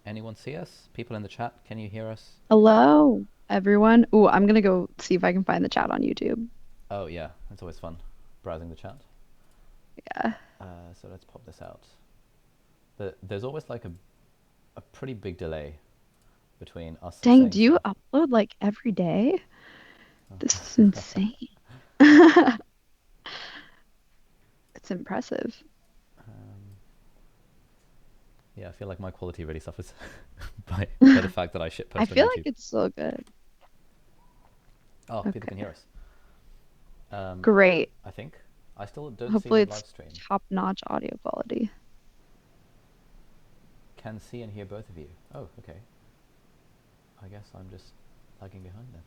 anyone see us? People in the chat, can you hear us? Hello, everyone. Ooh, I'm gonna go see if I can find the chat on YouTube. Oh yeah, it's always fun browsing the chat. Yeah. So let's pop this out. There's always like a pretty big delay between us Dang, saying do you stuff. upload like every day? This is insane. It's impressive. Um, yeah, I feel like my quality really suffers by the fact that I shit I post on feel like YouTube. it's so good. Oh, people can hear Okay, us. Um, great. I think I still don't see Hopefully the it's live stream. top-notch audio quality. Can see and hear both of you. Oh, okay. I guess I'm just lagging behind then.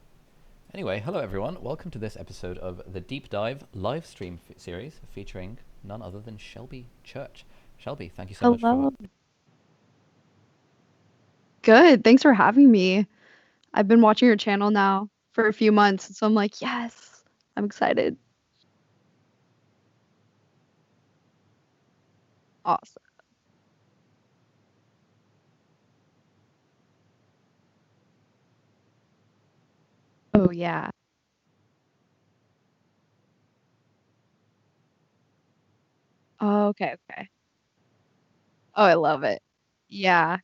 Anyway, hello everyone. Welcome to this episode of the Deep Dive live stream series featuring none other than Shelby Church. Shelby, thank you so much for. Hello. Good. Thanks for having me. I've been watching your channel now for a few months, so I'm like, yes, I'm excited. Awesome. Oh yeah. Oh, okay, okay. Oh, I love it. Yeah.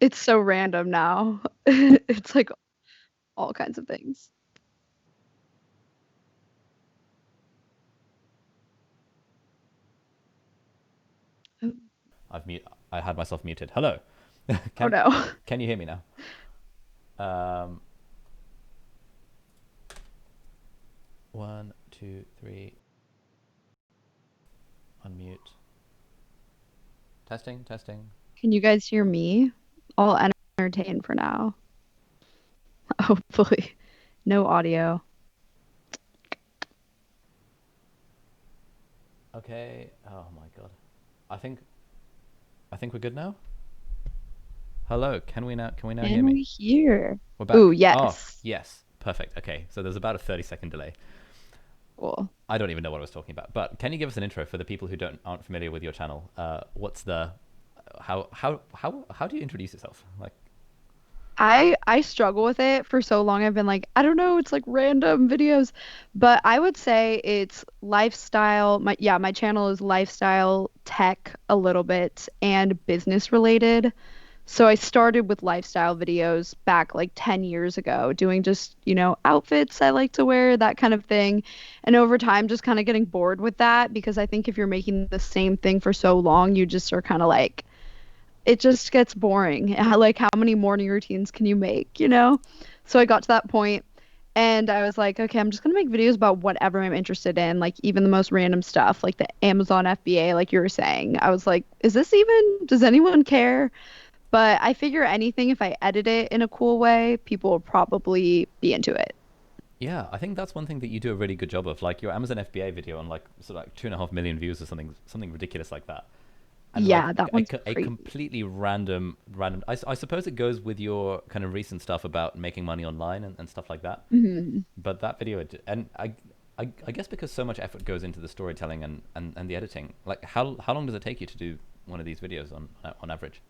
It's so random now. It's like all kinds of things. Oh I've mute. I had myself muted. Hello. oh, can no. can you hear me now? Um, one, two, three. Unmute. Testing, testing. Can you guys hear me? All entertained for now. Hopefully. No audio. Okay. Oh my god. I think I think we're good now. Hello. Can we now hear Can me? we hear? We're Ooh, back. Oh yes. yes. Perfect. Okay. So there's about a 30-second delay. Cool. I don't even know what I was talking about. But can you give us an intro for the people who don't aren't familiar with your channel? What's the how do you introduce yourself? Like, I struggle with it for so long. I've been like, I don't know, it's like random videos, but I would say it's lifestyle. My channel is lifestyle, tech a little bit, and business related. So I started with lifestyle videos back like 10 years ago, doing just, outfits I like to wear, that kind of thing. And over time, just kind of getting bored with that because I think if you're making the same thing for so long, you just are kind of like, it just gets boring. Like, how many morning routines can you make, you know? So I got to that point and I was like, okay, I'm just gonna make videos about whatever I'm interested in, like even the most random stuff, like the Amazon FBA, like you were saying. I was like, is this even, does anyone care? But I figure anything, if I edit it in a cool way, people will probably be into it. yeah, I think that's one thing that you do a really good job of. Like your Amazon FBA video on like sort of like 2.5 million views or something ridiculous like that. And like Yeah, that one's a crazy. completely random. I suppose it goes with your kind of recent stuff about making money online and stuff like that. Mhm. But that video, and I guess because so much effort goes into the storytelling and the editing. Like how long does it take you to do one of these videos on average?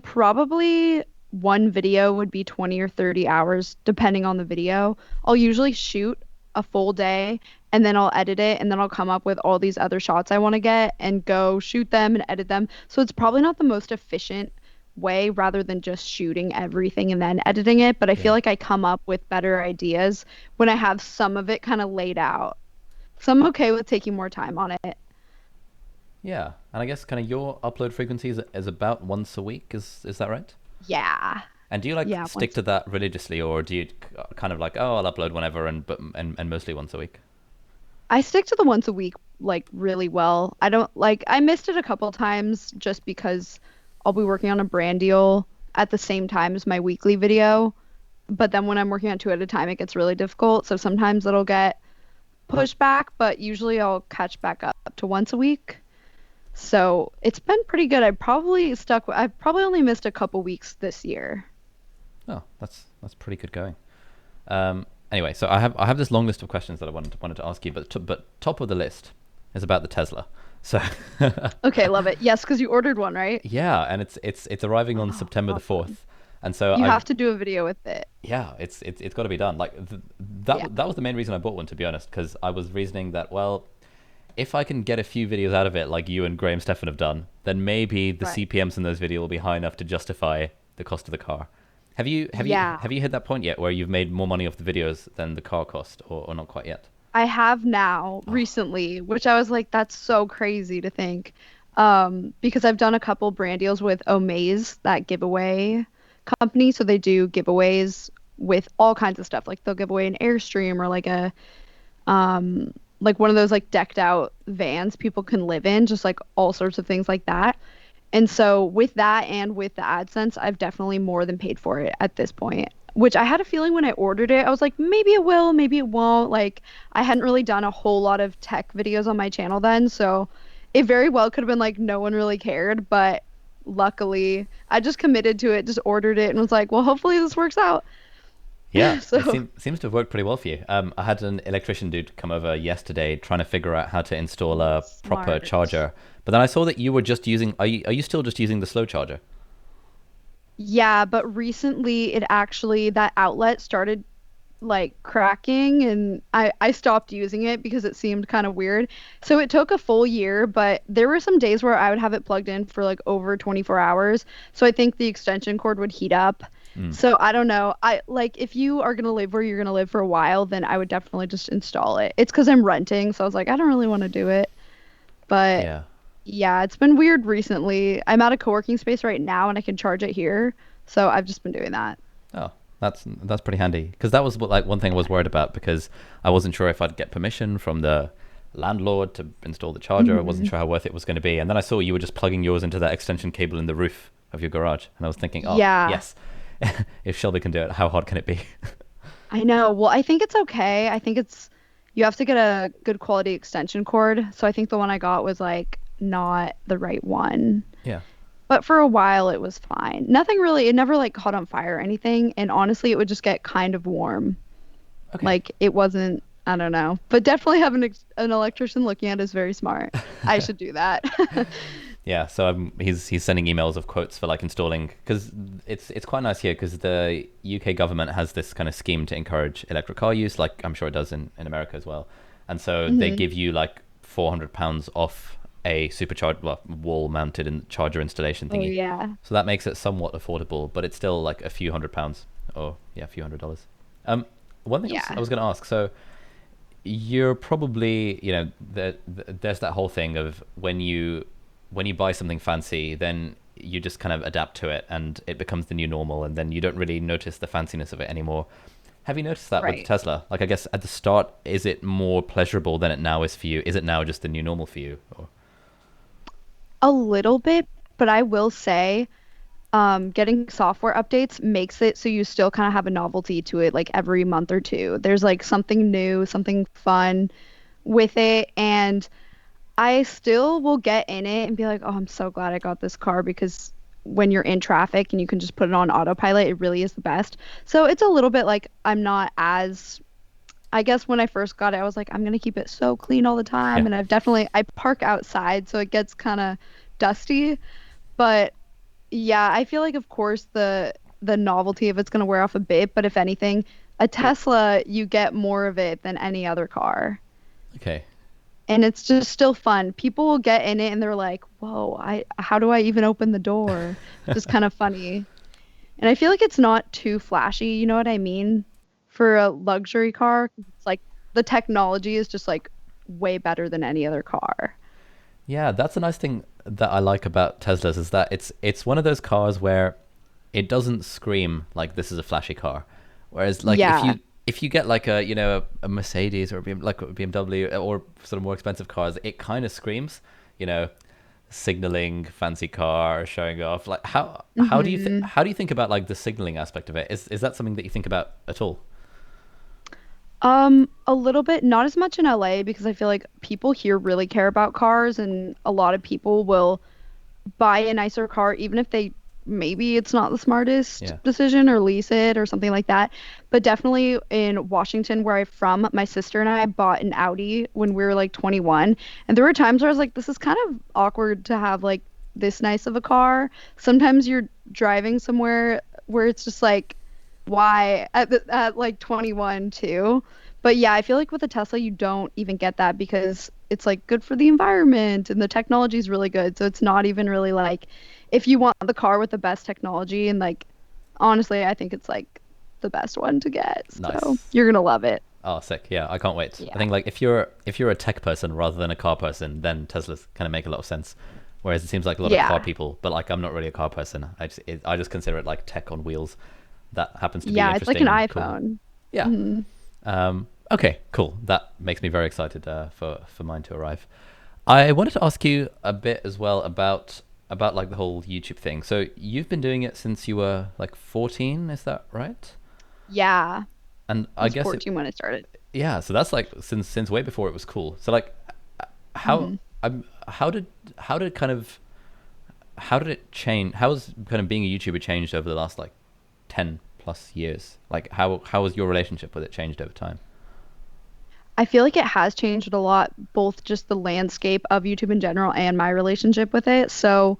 Probably one video would be 20 or 30 hours, depending on the video. I'll usually shoot a full day and then I'll edit it and then I'll come up with all these other shots I want to get and go shoot them and edit them. So it's probably not the most efficient way rather than just shooting everything and then editing it, but I feel Yeah. like I come up with better ideas when I have some of it kind of laid out. So I'm okay with taking more time on it. Yeah, and I guess kind of your upload frequency is about once a week. Is that right? Yeah. And do you like Yeah, stick once to that religiously, or do you kind of like, oh, I'll upload whenever and mostly once a week? I stick to the once a week like really well. I don't like I missed it a couple times just because I'll be working on a brand deal at the same time as my weekly video. But then when I'm working on two at a time, it gets really difficult. So sometimes it'll get pushed back, but usually I'll catch back up to once a week. So it's been pretty good. I've probably only missed a couple weeks this year. Oh, that's pretty good going. Anyway, so I have this long list of questions that I wanted to ask you, but top of the list is about the Tesla. So Okay, love it. Yes, because you ordered one, right? yeah, and it's arriving on Oh, September the awesome. 4th. And so You I've have to do a video with it. yeah, it's got to be done. Like Yeah, that was the main reason I bought one, to be honest, because I was reasoning that, well, if I can get a few videos out of it, like you and Graham Stephan have done, then maybe the right. CPMs in those videos will be high enough to justify the cost of the car. Yeah. Have you hit that point yet where you've made more money off the videos than the car cost, or not quite yet? I have now Oh, recently, which I was like, that's so crazy to think. Because I've done a couple brand deals with Omaze, that giveaway company. So they do giveaways with all kinds of stuff. Like they'll give away an Airstream or like one of those like decked out vans people can live in, just like all sorts of things like that. And so with that and with the AdSense, I've definitely more than paid for it at this point. Which I had a feeling when I ordered it, I was like, maybe it will, maybe it won't. Like, I hadn't really done a whole lot of tech videos on my channel then, so it very well could have been like no one really cared, but luckily I just committed to it, just ordered it and was like, well, hopefully this works out. yeah, it So seems to have worked pretty well for you. I had an electrician dude come over yesterday trying to figure out how to install a proper smart. charger. But then I saw that you were just using. Are you still just using the slow charger? Yeah, but recently it actually that outlet started like cracking and I stopped using it because it seemed kind of weird. So it took a full year, but there were some days where I would have it plugged in for like over 24 hours. So I think the extension cord would heat up. Mm. So I don't know. I like if you are gonna live where you're gonna live for a while, then I would definitely just install it. It's because I'm renting, so I was like, I don't really want to do it. But Yeah. yeah, it's been weird recently. I'm at a co-working space right now and I can charge it here. So I've just been doing that. Oh, that's pretty handy because that was what, like one thing I was worried about because I wasn't sure if I'd get permission from the landlord to install the charger. I wasn't Hmm. sure how worth it was going to be, and then I saw you were just plugging yours into that extension cable in the roof of your garage, and I was thinking, oh Yeah. yes, if Shelby can do it, how hard can it be? I know. Well, I think it's okay. I think it's you have to get a good quality extension cord. So I think the one I got was like not the right one. Yeah. But for a while it was fine. Nothing really, it never like caught on fire or anything. And honestly, it would just get kind of warm. Okay. Like it wasn't, I don't know. But definitely having an electrician looking at it is very smart. I should do that. Yeah, so he's sending emails of quotes for like installing because it's quite nice here because the UK government has this kind of scheme to encourage electric car use, like I'm sure it does in America as well, and so they Hmm. give you like £400 off a supercharged, well, wall-mounted charger installation Oh thingy. yeah. So that makes it somewhat affordable, but it's still like a few £100, or yeah, a few $100s. Um, one thing I Yeah. was going to ask, so you're probably there's that whole thing of when you buy something fancy, then you just kind of adapt to it and it becomes the new normal, and then you don't really notice the fanciness of it anymore. Have you noticed that with Right. Tesla? Like, I guess at the start, is it more pleasurable than it now is for you? Is it now just the new normal for you? Or A little bit, but I will say getting software updates makes it so you still kind of have a novelty to it like every month or two. There's like something new, something fun with it. And I still will get in it and be like, oh, I'm so glad I got this car because when you're in traffic and you can just put it on autopilot, it really is the best. So it's a little bit like I'm not as, I guess when I first got it, I was like, I'm gonna keep it so clean all the time. yeah, And I park outside, so it gets kind of dusty. But yeah, I feel like of course the novelty of it's going to wear off a bit, but if anything, a Tesla you get more of it than any other car. okay, And it's just still fun. People will get in it and they're like, "Whoa, I how do I even open the door?" Just kind of funny. And I feel like it's not too flashy, you know what I mean? For a luxury car, it's like the technology is just like way better than any other car. yeah. That's a nice thing that I like about Teslas is that it's one of those cars where it doesn't scream like this is a flashy car. Whereas like Yeah. if you get like a Mercedes or a like a BMW or sort of more expensive cars, it kind of screams, you know, signaling, fancy car, showing off. Like Hmm. how do you think about like the signaling aspect of it? Is that something that you think about at all? A little bit, not as much in LA because I feel like people here really care about cars and a lot of people will buy a nicer car even if they maybe it's not the smartest Yeah. decision or lease it or something like that. But definitely in Washington, where I'm from, my sister and I bought an Audi when we were like 21. And there were times where I was like, this is kind of awkward to have like this nice of a car. Sometimes you're driving somewhere where it's just like, why at like 21 too? But yeah, I feel like with a Tesla, you don't even get that because it's like good for the environment and the technology is really good. So it's not even really like if you want the car with the best technology and like honestly, I think it's like the best one to get. So Nice. you're gonna love it. Oh, sick. Yeah, I can't wait. I Yeah. think like if you're a tech person rather than a car person, then Teslas kind of make a lot of sense. Whereas it seems like a lot of car Yeah. people, but like I'm not really a car person. I just consider it like tech on wheels. That happens to be Yeah, it's like an interesting and cool. iPhone. Yeah. Mhm. Okay, cool. That makes me very excited for mine to arrive. I wanted to ask you a bit as well about like the whole YouTube thing. So you've been doing it since you were like 14, is that right? Yeah. And I I was guess it, 14 when I started. yeah. So that's like since way before it was cool. So like, how Hmm. how did kind of how did it change? How has kind of being a YouTuber changed over the last like 10 plus years? Like how has your relationship with it changed over time? I feel like it has changed a lot, both just the landscape of YouTube in general and my relationship with it. So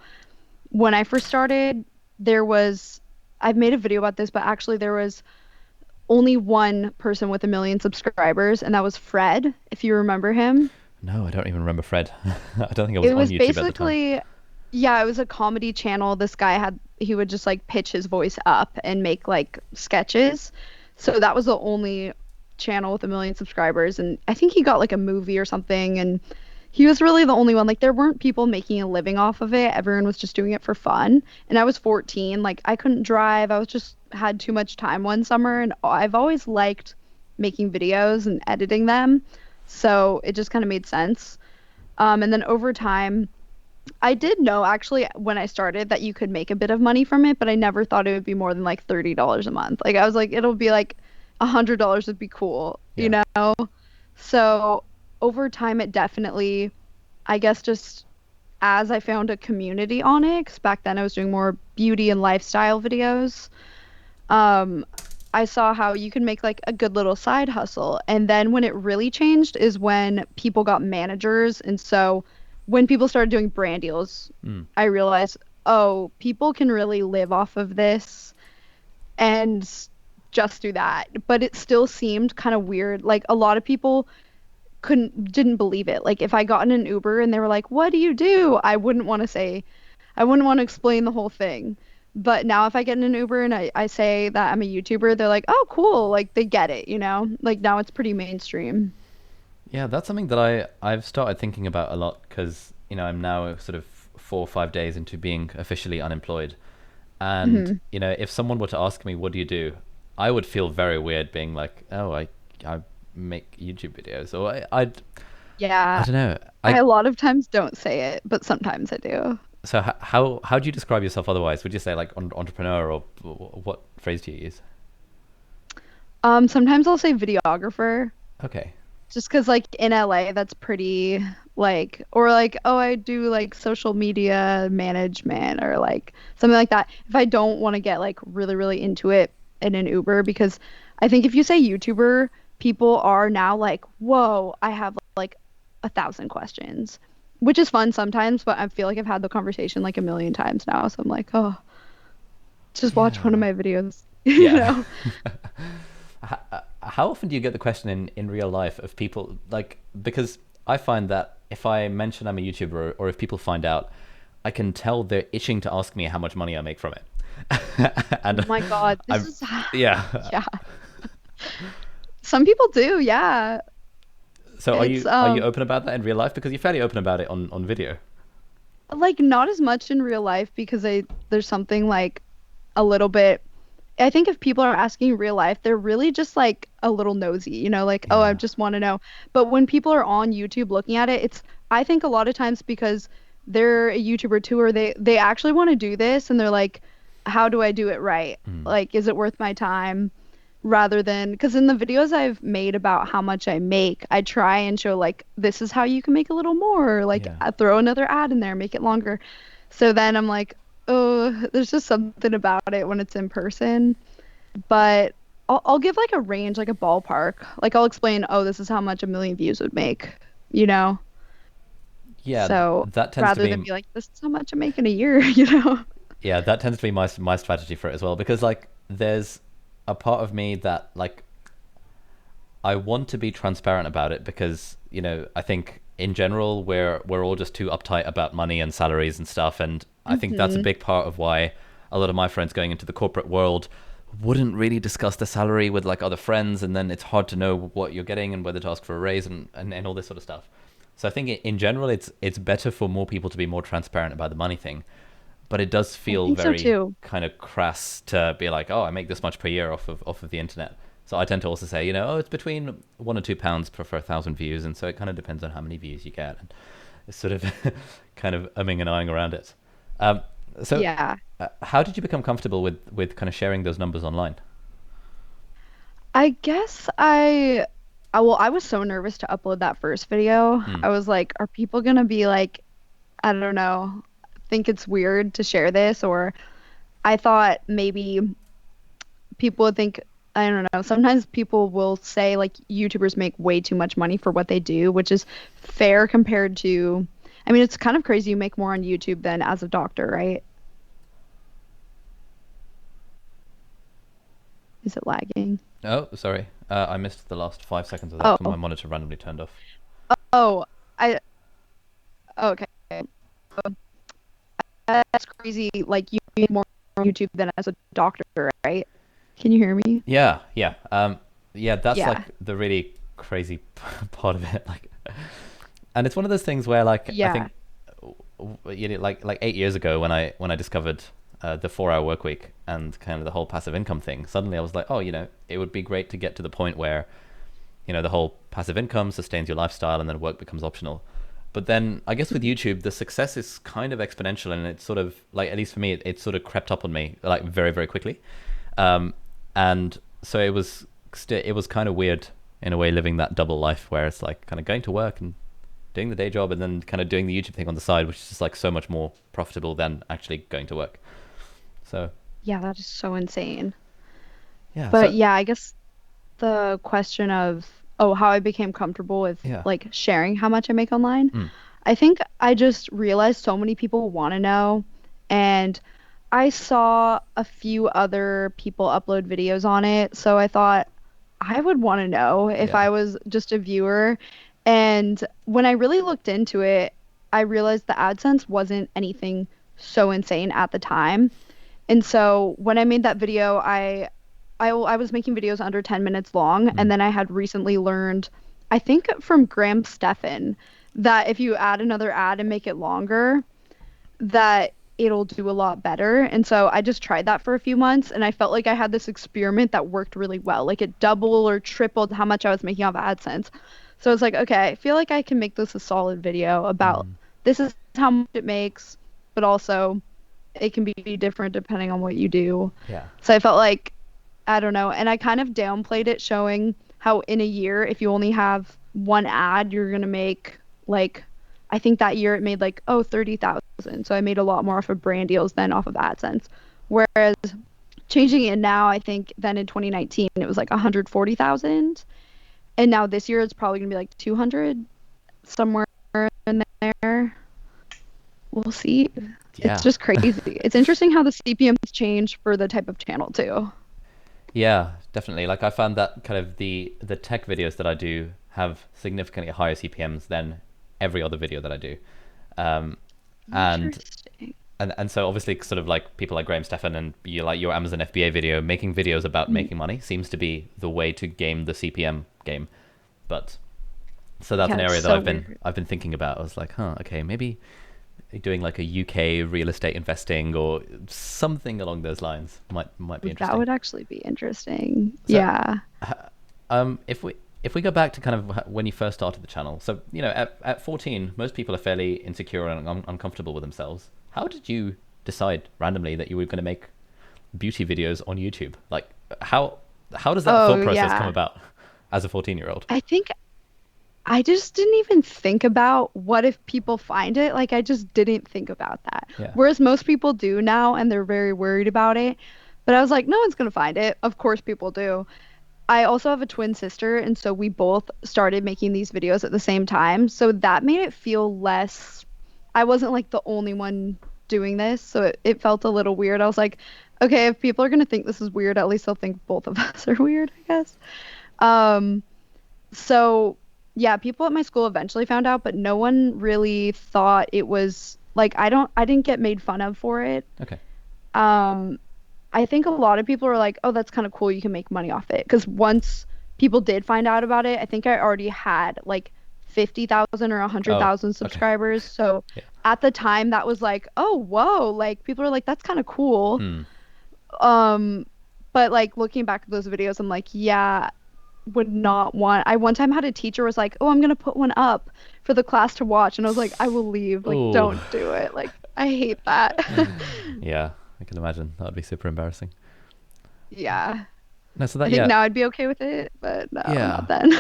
when I first started, there was, I've made a video about this, but actually there was only one person with 1 million subscribers, and that was Fred, if you remember him. No, I don't even remember Fred. I don't think I was It on was YouTube at the time. basically, yeah, it was a comedy channel. This guy had, he would just like pitch his voice up and make like sketches. So that was the only channel with 1 million subscribers. And I think he got like a movie or something. And he was really the only one. Like there weren't people making a living off of it. Everyone was just doing it for fun. And I was 14. Like I couldn't drive. I was just had too much time one summer. And I've always liked making videos and editing them. So it just kind of made sense. And then over time, I did know actually when I started that you could make a bit of money from it, but I never thought it would be more than like $30 a month. Like I was like, it'll be like $100 would be cool, you Yeah. know? So over time, it definitely, I guess, just as I found a community on it, 'cause back then I was doing more beauty and lifestyle videos. Um, I saw how you can make like a good little side hustle. And then when it really changed is when people got managers. And so when people started doing brand deals, Mm. I realized, oh, people can really live off of this and just do that. But it still seemed kind of weird. Like a lot of people didn't believe it. Like if I got in an Uber and they were like, "What do you do?" I wouldn't want to explain the whole thing. But now if I get in an Uber and I say that I'm a YouTuber, they're like, "Oh, cool." Like they get it, you know? Like now it's pretty mainstream. Yeah, that's something that I've started thinking about a lot because I'm now sort of 4 or 5 days into being officially unemployed, and Hmm. if someone were to ask me what do you do, I would feel very weird being like, oh, I make YouTube videos, or I Yeah. don't know. I a lot of times don't say it, but sometimes I do. So how do you describe yourself otherwise? Would you say like entrepreneur, or what phrase do you use? Sometimes I'll say videographer Okay. just 'cause like in LA that's pretty like or like oh I do like social media management or like something like that. If I don't want to get like really into it in an Uber because I think if you say YouTuber, people are now like, "Whoa, I have like 1,000 questions." Which is fun sometimes, but I feel like I've had the conversation like 1 million times now, so I'm like, "Oh, just watch one of Yeah. my videos." You Yeah. know? How often do you get the question in real life of people like, because I find that if I mention I'm a YouTuber, or if people find out, I can tell they're itching to ask me how much money I make from it. Oh And my God, this I'm is yeah. yeah. Some people do, yeah. So It's are you open about that in real life? Because you're fairly open about it on video. like not as much in real life because there's something like a little bit I think if people are asking in real life, they're really just like a little nosy, you know, like, oh, I Yeah. just want to know. But when people are on YouTube looking at it, it's I think a lot of times because they're a YouTuber too, or they actually want to do this and they're like, how do I do it right? Mm. Like, is it worth my time? Rather than because in the videos I've made about how much I make, I try and show like this is how you can make a little more, or like Yeah. throw another ad in there, make it longer. So then I'm like, oh, there's just something about it when it's in person. But I'll give like a range, like a ballpark. Like I'll explain, oh, this is how much a million views would make, you know? Yeah, So that tends to rather than be be like, this is how much I make in a year, you know? yeah, that tends to be my strategy for it as well because like there's a part of me that like I want to be transparent about it because, you know, I think in general we're all just too uptight about money and salaries and stuff, and I think that's a Hmm. big part of why a lot of my friends going into the corporate world wouldn't really discuss the salary with like other friends, and then it's hard to know what you're getting and whether to ask for a raise and all this sort of stuff. So I think in general it's better for more people to be more transparent about the money thing, but it does I feel think so very too. kind of crass to be like, oh, I make this much per year off of the internet. So I tend to also say, you know, oh, it's between £1 or £2 for 1,000 views, and so it kind of depends on how many views you get, and it's sort of kind of umming and ahhing around it. Um, so, Yeah. how did you become comfortable with kind of sharing those numbers online? I guess well, I was so nervous to upload that first video. Mm, I was like, are people gonna be like, I don't know, think it's weird to share this? Or I thought maybe people would think, I don't know, sometimes people will say like YouTubers make way too much money for what they do, which is fair compared to, I mean, it's kind of crazy you make more on YouTube than as a doctor, right? Is it lagging? oh, sorry, I missed the last 5 seconds of that because my Oh, monitor randomly turned off. oh, I, okay. That's crazy. Like you make more on YouTube than as a doctor, right? Can you hear me? Yeah, yeah, yeah. That's Yeah. like the really crazy part of it. Like, and it's one of those things where, like, I Yeah. think, you know, like 8 years ago when I discovered the 4 hour work week and kind of the whole passive income thing, suddenly I was like, oh, you know, it would be great to get to the point where, you know, the whole passive income sustains your lifestyle and then work becomes optional. But then I guess with YouTube, the success is kind of exponential, and it's sort of like, at least for me, it sort of crept up on me like very, very quickly. Um, and so it was kind of weird in a way living that double life where it's like kind of going to work and doing the day job and then kind of doing the YouTube thing on the side, which is just like so much more profitable than actually going to work. So Yeah, that is so insane. yeah, But so yeah, I guess the question of, oh, how I became comfortable with yeah, like sharing how much I make online. mm, I think I just realized so many people want to know. And I saw a few other people upload videos on it. So I thought I would want to know if yeah, I was just a viewer. And when I really looked into it, I realized the AdSense wasn't anything so insane at the time. And so when I made that video, I was making videos under 10 minutes long, and mm, then I had recently learned, I think from Graham Stephan, that if you add another ad and make it longer, that it'll do a lot better. And so I just tried that for a few months, and I felt like I had this experiment that worked really well. Like it doubled or tripled how much I was making off AdSense. So it's like, okay, I feel like I can make this a solid video about mm, this is how much it makes, but also it can be different depending on what you do. yeah, So I felt like, I don't know. And I kind of downplayed it, showing how in a year, if you only have one ad, you're gonna make like, I think that year it made like, oh, 30,000. So I made a lot more off of brand deals than off of AdSense. Whereas changing it now, I think then in 2019 it was like 140,000. And now this year it's probably gonna be like 200, somewhere in there. We'll see. It's yeah. just crazy. It's interesting how the CPMs change for the type of channel too. Yeah, definitely. Like I found that kind of the tech videos that I do have significantly higher CPMs than every other video that I do. Um, and Interesting. and so obviously sort of like people like Graham Stephan and you like your Amazon FBA video, making videos about Mhm. making money seems to be the way to game the CPM game. But so that's Yeah, an it's area that so weird. I've been thinking about. I was like, huh, okay, maybe doing like a UK real estate investing or something along those lines might be That interesting. would actually be interesting. So Yeah. if we go back to kind of when you first started the channel, so you know at 14, most people are fairly insecure and uncomfortable with themselves. How did you decide randomly that you were going to make beauty videos on YouTube? Like how does that Oh, thought process come yeah. about as a 14-year-old? I think I just didn't even think about what if people find it. Like, I just didn't think about that. Yeah. Whereas most people do now, and they're very worried about it. But I was like, no one's gonna find it. Of course, people do. I also have a twin sister, and so we both started making these videos at the same time. So that made it feel less, I wasn't like the only one doing this. So it felt a little weird. I was like, okay, if people are gonna think this is weird, at least they'll think both of us are weird, I guess. Um, so yeah, people at my school eventually found out, but no one really thought it was like I didn't get made fun of for it. Okay. Um, I think a lot of people are like, "Oh, that's kind of cool. You can make money off it." Because once people did find out about it, I think I already had like 50,000 or Oh, 100,000 okay. subscribers. So Yeah. at the time, that was like, "Oh, whoa!" Like people are like, "That's kind of cool." Hmm. Um, but like looking back at those videos, I'm like, yeah, would not want. I one time had a teacher was like, "Oh, I'm gonna put one up for the class to watch," and I was like, "I will leave. Like, Oh, don't do it. Like, I hate that." yeah. I can imagine that would be super embarrassing. Yeah. No, so I that think yeah, now I'd be okay with it, but no, yeah, not then.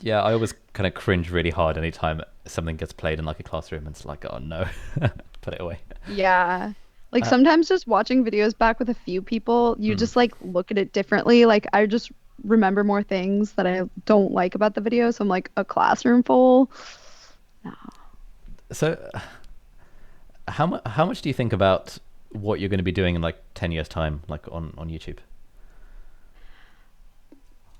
yeah. I always kind of cringe really hard anytime something gets played in like a classroom. And it's like, oh no, put it away. Yeah. Like Uh, sometimes just watching videos back with a few people, you mm. just like look at it differently. Like I just remember more things that I don't like about the video. So I'm like a classroom full. No. So, how much do you think about what you're going to be doing in like 10 years time, like on YouTube?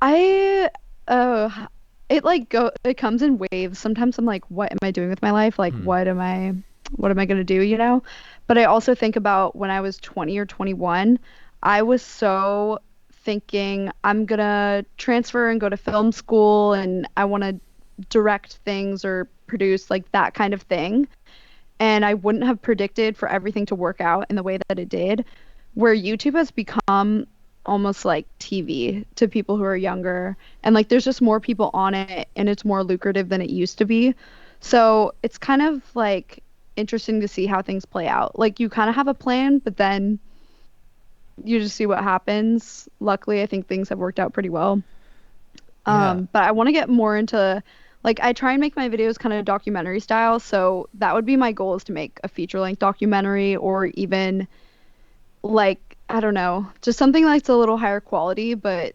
I uh it like go it comes in waves. Sometimes I'm like, what am I doing with my life? Like Hmm. what am I gonna do, you know? But I also think about when I was 20 or 21, I was so thinking I'm gonna transfer and go to film school and I wanna direct things or produce like that kind of thing. And I wouldn't have predicted for everything to work out in the way that it did, where YouTube has become almost like TV to people who are younger. And like there's just more people on it and it's more lucrative than it used to be. So it's kind of like interesting to see how things play out. Like you kind of have a plan, but then you just see what happens. Luckily, I think things have worked out pretty well. Yeah. But I want to get more into like I try and make my videos kind of documentary style, so that would be my goal is to make a feature-length documentary or even like I don't know, just something that's a little higher quality but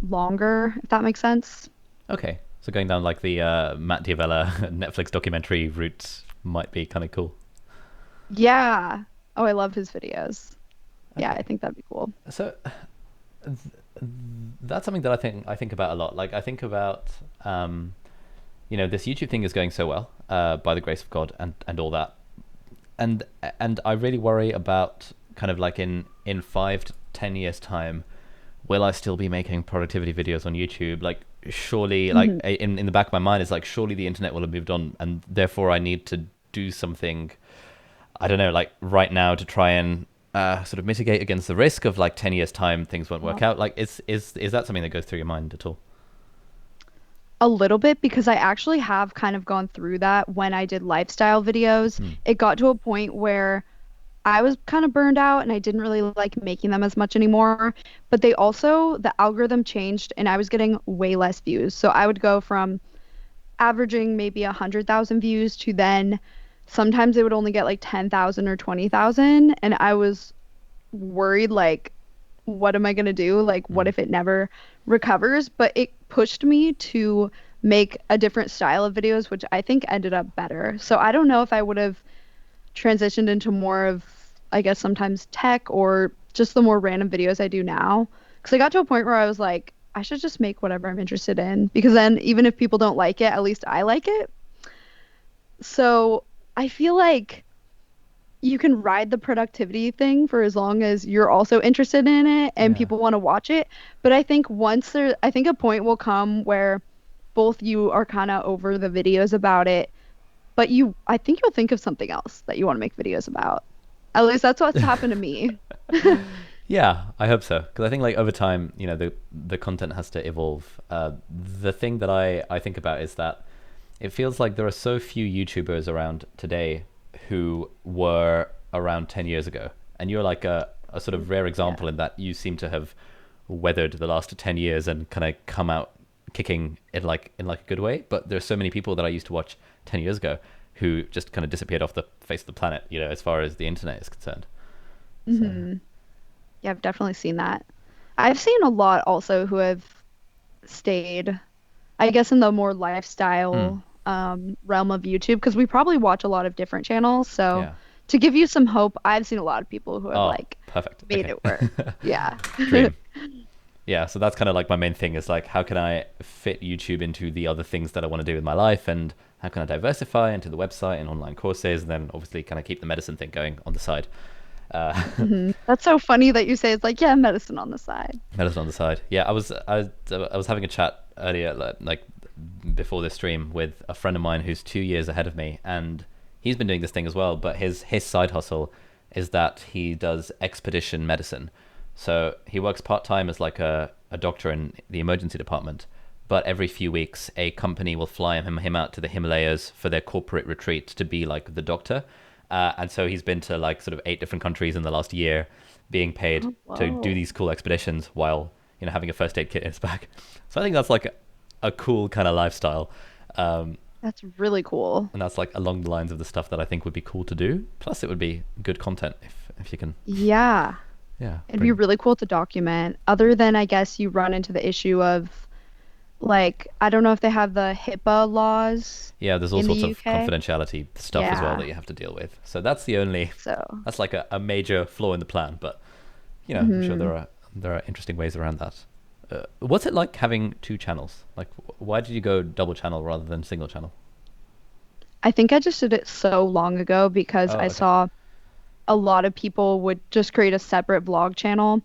longer, if that makes sense. Okay. So going down like the Matt Diavella Netflix documentary route might be kind of cool. Yeah. Oh, I love his videos. Yeah, I Okay. think that'd be cool. So that's something that I think about a lot. Like I think about this YouTube thing is going so well, by the grace of God and all that. And I really worry about kind of like in 5 to 10 years time, will I still be making productivity videos on YouTube? Like surely, like Hmm. in the back of my mind is like surely the internet will have moved on, and therefore I need to do something. I don't know, like right now to try and sort of mitigate against the risk of like 10 years time things won't work out. Like is that something that goes through your mind at all? A little bit because I actually have kind of gone through that when I did lifestyle videos. Hmm. It got to a point where I was kind of burned out and I didn't really like making them as much anymore. But they also, the algorithm changed and I was getting way less views. So I would go from averaging maybe 100,000 views to then sometimes they would only get like 10,000 or 20,000. And I was worried, like, what am I going to do? Like, what Hmm. if it never recovers? But it pushed me to make a different style of videos, which I think ended up better. So I don't know if I would have transitioned into more of, I guess, sometimes tech or just the more random videos I do now. Because I got to a point where I was like, I should just make whatever I'm interested in. Because then, even if people don't like it, at least I like it. So I feel like you can ride the productivity thing for as long as you're also interested in it and Yeah. people want to watch it. But I think I think a point will come where both you are kind of over the videos about it, but I think you'll think of something else that you want to make videos about. At least that's what's happened to me. Yeah, I hope so. Because I think like over time, the content has to evolve. The thing that I think about is that it feels like there are so few YouTubers around today who were around 10 years ago. And you're like a sort of rare Yeah. example in that you seem to have weathered the last 10 years and kind of kicking in like a good way. But there's so many people that I used to watch 10 years ago who just kind of disappeared off the face of the planet, as far as the internet is concerned. So Hmm. Yeah, I've definitely seen that. I've seen a lot also who have stayed, I guess, in the more mm, lifestyle realm of YouTube because we probably watch a lot of different channels. So yeah. to give you some hope, I've seen a lot of people who have Oh, like perfect. made Okay. it work. Yeah. Dream. Yeah, so that's kind of like my main thing is like how can I fit YouTube into the other things that I want to do in my life, and how can I diversify into the website and online courses, and then obviously kind of keep the medicine thing going on the side. Uh, That's so funny that you say it's like, yeah, medicine on the side. medicine on the side. Yeah, I was having a chat earlier, like before this stream, with a friend of mine who's 2 years ahead of me, and he's been doing this thing as well. But his side hustle is that he does expedition medicine. So he works part time as like a doctor in the emergency department. But every few weeks, a company will fly him out to the Himalayas for their corporate retreat to be like the doctor. And so he's been to like sort of 8 different countries in the last year, being paid Oh, to do whoa. these cool expeditions while having a first aid kit in his bag. So I think that's like a cool kind of lifestyle, um, That's really cool. and that's like along the lines of the stuff that I think would be cool to do. Plus, it would be good content if you can, Yeah. yeah, It'd be bring. really cool to document. Other than, I guess, you run into the issue of like, I don't know if they have the HIPAA laws Yeah, there's all in the sorts of UK. confidentiality stuff as well Yeah. that you have to deal with. So that's the only So, that's like a major flaw in the plan. But I'm sure mhm. there are interesting ways around that. What's it like having two channels? Like, why did you go double channel rather than single channel? I think I just did it so long ago because Oh, I okay. saw a lot of people would just create a separate vlog channel.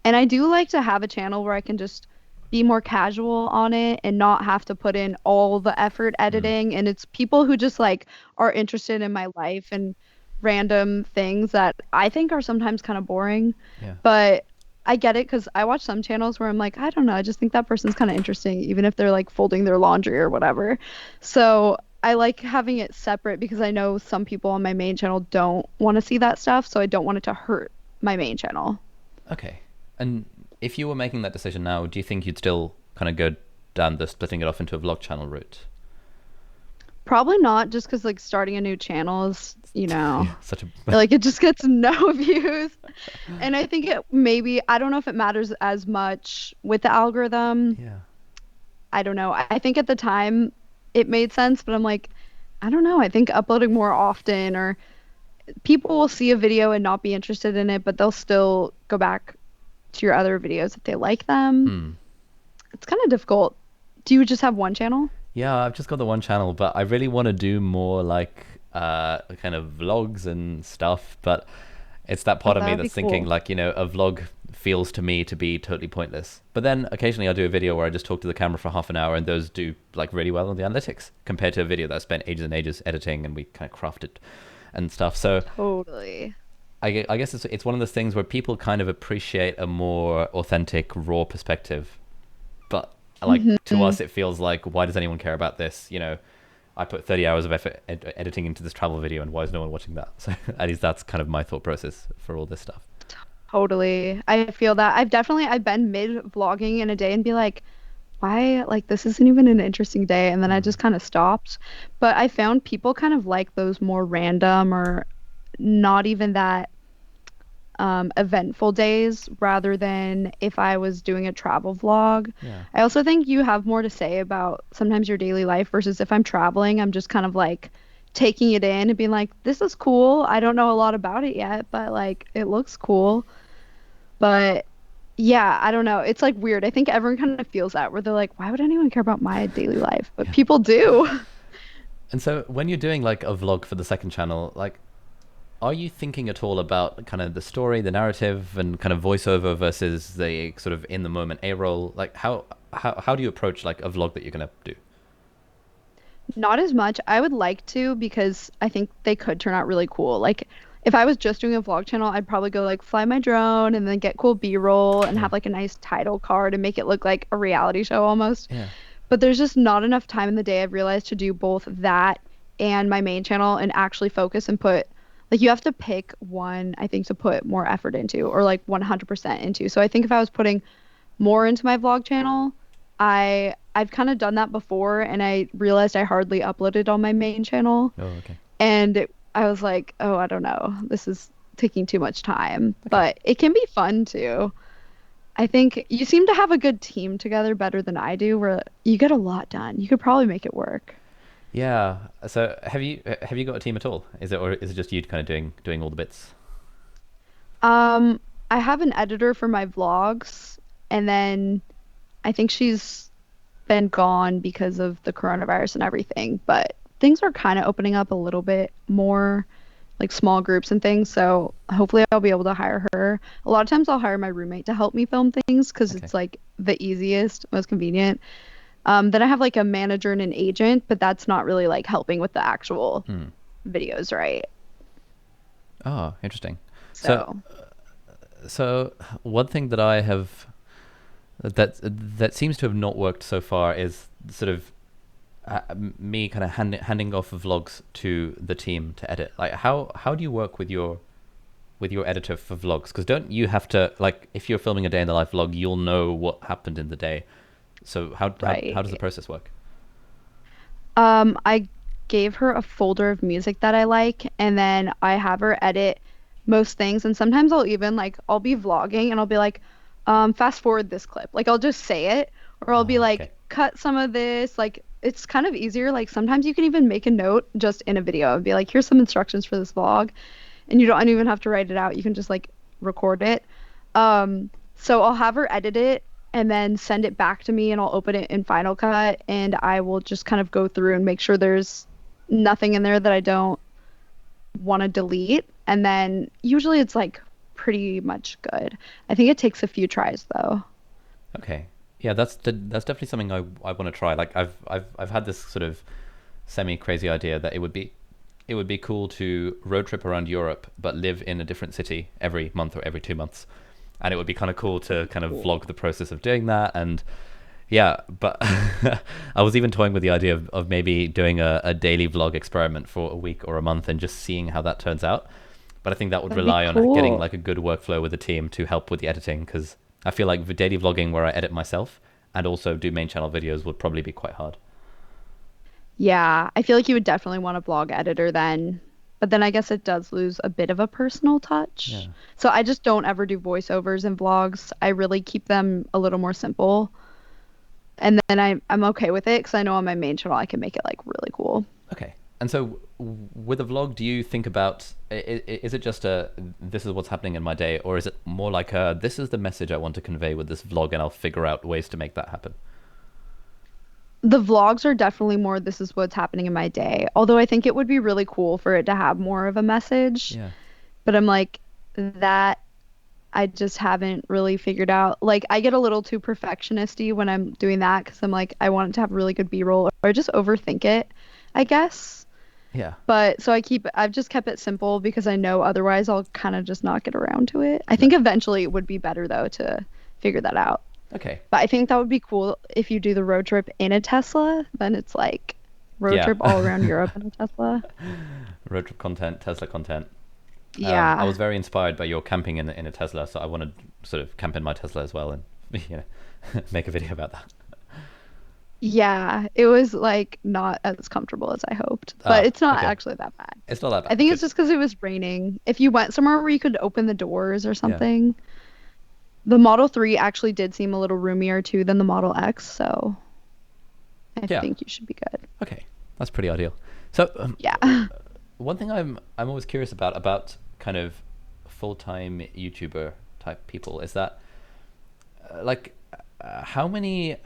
And I do like to have a channel where I can just be more casual on it and not have to put in all the effort Mm, editing. And it's people who just like are interested in my life and random things that I think are sometimes kind of boring. yeah. But I get it because I watch some channels where I'm like, I don't know, I just think that person's kind of interesting, even if they're like folding their laundry or whatever. So I like having it separate because I know some people on my main channel don't want to see that stuff. So I don't want it to hurt my main channel. Okay. And if you were making that decision now, do you think you'd still kind of go down the splitting it off into a vlog channel route? Probably not, just because like starting a new channel is, Yeah, such a like it just gets no views. And I think it maybe, I don't know if it matters as much with the algorithm. yeah. I don't know. I think at the time it made sense, but I'm like, I don't know. I think uploading more often or people will see a video and not be interested in it, but they'll still go back to your other videos if they like them. Hmm. It's kind of difficult. Do you just have one channel? Yeah, I've just got the one channel, but I really want to do more like kind of vlogs and stuff. But it's that Oh, part of that me would be that's thinking cool. like, a vlog feels to me to be totally pointless. But then occasionally I do a video where I just talk to the camera for half an hour, and those do like really well on the analytics compared to a video that I spent ages and ages editing and we kind of crafted and stuff. So Totally. I guess it's one of those things where people kind of appreciate a more authentic, raw perspective, but like to Hmm. us, it feels like, why does anyone care about this? I put 30 hours of effort editing into this travel video, and why is no one watching that? So at least that's kind of my thought process for all this stuff. Totally. I feel that. I've been mid vlogging in a day and be like, why like this isn't even an interesting day and then I Mm. just kind of stopped. But I found people kind of like those more random or not even that eventful days rather than if I was doing a travel vlog. Yeah. I also think you have more to say about sometimes your daily life versus if I'm traveling, I'm just kind of like taking it in and being like, this is cool. I don't know a lot about it yet, but like it looks cool. But yeah, I don't know. It's like weird. I think everyone kind of feels that where they're like, why would anyone care about my daily life? But Yeah. people do. And so when you're doing like a vlog for the second channel, like, are you thinking at all about kind of the story, the narrative, and kind of voiceover versus the sort of in the moment A roll? Like, how do you approach like a vlog that you're gonna do? Not as much. I would like to because I think they could turn out really cool. Like if I was just doing a vlog channel, I'd probably go like fly my drone and then get cool B-roll and Yeah. have like a nice title card and make it look like a reality show almost. Yeah. But there's just not enough time in the day I've realized to do both that and my main channel and actually focus and put like you have to pick one I think to put more effort into or like 100% into. So I think if I was putting more into my vlog channel, I I've kind of done that before and I realized I hardly uploaded on my main channel. Oh, okay. I was like, oh, I don't know. This is taking too much time, Okay. but it can be fun too. I think you seem to have a good team together better than I do, where you get a lot done. You could probably make it work. Yeah. So have you got a team at all? Is it or is it just you kind of doing all the bits? Um, I have an editor for my vlogs, and then I think she's been gone because of the coronavirus and everything, but things are kind of opening up a little bit more, like small groups and things. So hopefully I'll be able to hire her. A lot of times I'll hire my roommate to help me film things because Okay. it's like the easiest, most convenient. Then I have like a manager and an agent, but that's not really like helping with the actual Hmm. videos, right? Oh, interesting. So So, so one thing that I have that seems to have not worked so far is sort of me kind of handing off vlogs to the team to edit. Like how do you work with your editor for vlogs? Because don't you have to, like, if you're filming a day in the life vlog, you'll know what happened in the day. So how does the right. process work? I gave her a folder of music that I like, and then I have her edit most things. And sometimes I'll even like I'll be vlogging and I'll be like, fast forward this clip. Like I'll just say it, or I'll be Ah, like, okay. cut some of this. Like it's kind of easier. Like sometimes you can even make a note just in a video and be like, here's some instructions for this vlog, and you don't even have to write it out. You can just like record it. So I'll have her edit it and then send it back to me and I'll open it in Final Cut and I will just kind of go through and make sure there's nothing in there that I don't want to delete. And then usually it's like pretty much good. I think it takes a few tries though. Okay. Yeah, that's definitely something I want to try. Like I've had this sort of semi crazy idea that it would be cool to road trip around Europe but live in a different city every month or every 2 months. And it would be kind of cool to kind of Cool. vlog the process of doing that. And yeah, but I was even toying with the idea of maybe doing a daily vlog experiment for a week or a month and just seeing how that turns out. But I think that would That'd be rely on getting cool. like a good workflow with the team to help with the editing, because I feel like the daily vlogging where I edit myself and also do main channel videos would probably be quite hard. Yeah, I feel like you would definitely want a blog editor then. But then I guess it does lose a bit of a personal touch. Yeah. So I just don't ever do voiceovers in vlogs. I really keep them a little more simple. And then I'm okay with it because I know on my main channel I can make it like really cool. Okay. And so with a vlog, do you think about is it just a this is what's happening in my day, or is it more like a this is the message I want to convey with this vlog, and I'll figure out ways to make that happen? The vlogs are definitely more this is what's happening in my day. Although I think it would be really cool for it to have more of a message. Yeah. But I'm like that I just haven't really figured out. Like I get a little too perfectionisty when I'm doing that because I'm like I want it to have really good B-roll or I just overthink it, I guess. Yeah. But so I've just kept it simple because I know otherwise I'll kind of just not get around to it. I No. think eventually it would be better though to figure that out. Okay. But I think that would be cool if you do the road trip in a Tesla, then it's like road Yeah. trip all around Europe in a Tesla. Road trip content, Tesla content. I Yeah. was very inspired by your camping in a Tesla, so I want to sort of camp in my Tesla as well and you know make a video about that. Yeah, it was like not as comfortable as I hoped, but Ah, it's not okay. actually that bad. It's not that I bad. think it's Good. just because it was raining. If you went somewhere where you could open the doors or Yeah. something, the Model 3 actually did seem a little roomier too than the Model X, so I Yeah. think you should be good. Okay. That's pretty ideal. So Yeah. one thing I'm always curious about kind of full time YouTuber type people is that like how many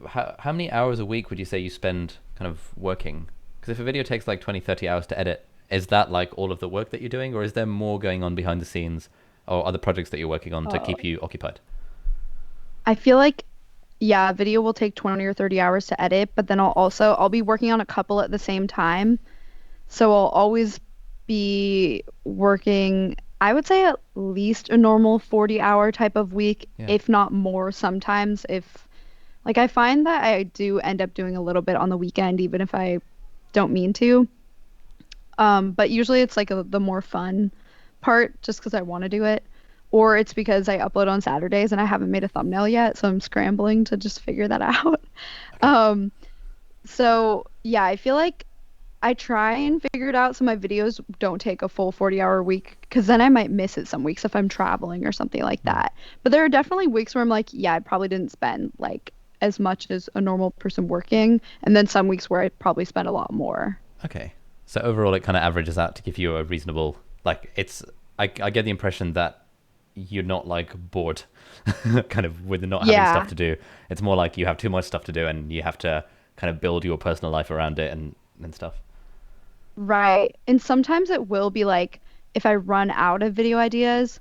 how many hours a week would you say you spend kind of working? Because if a video takes like 20 30 hours to edit, is that like all of the work that you're doing, or is there more going on behind the scenes, or other projects that you're working on to keep Oh. you occupied? I feel like yeah, video will take 20 or 30 hours to edit, but then I'll be working on a couple at the same time. So I'll always be working, I would say at least a normal 40-hour type of week, Yeah. if not more sometimes. If like I find that I do end up doing a little bit on the weekend, even if I don't mean to. But usually it's like the more fun part just because I want to do it. or it's because I upload on Saturdays and I haven't made a thumbnail yet, so I'm scrambling to just figure that out. Okay. Um, so yeah, I feel like I try and figure it out so my videos don't take a full 40-hour week because then I might miss it some weeks if I'm traveling or something like Hmm. that. But there are definitely weeks where I'm like, yeah, I probably didn't spend like as much as a normal person working, and then some weeks where I probably spend a lot more. Okay. So overall, it kind of averages out to give you a reasonable, like, it's, I get the impression that you're not like bored, kind of with not having stuff Yeah, to do. It's more like you have too much stuff to do and you have to kind of build your personal life around it and stuff. right. And sometimes it will be like if I run out of video ideas,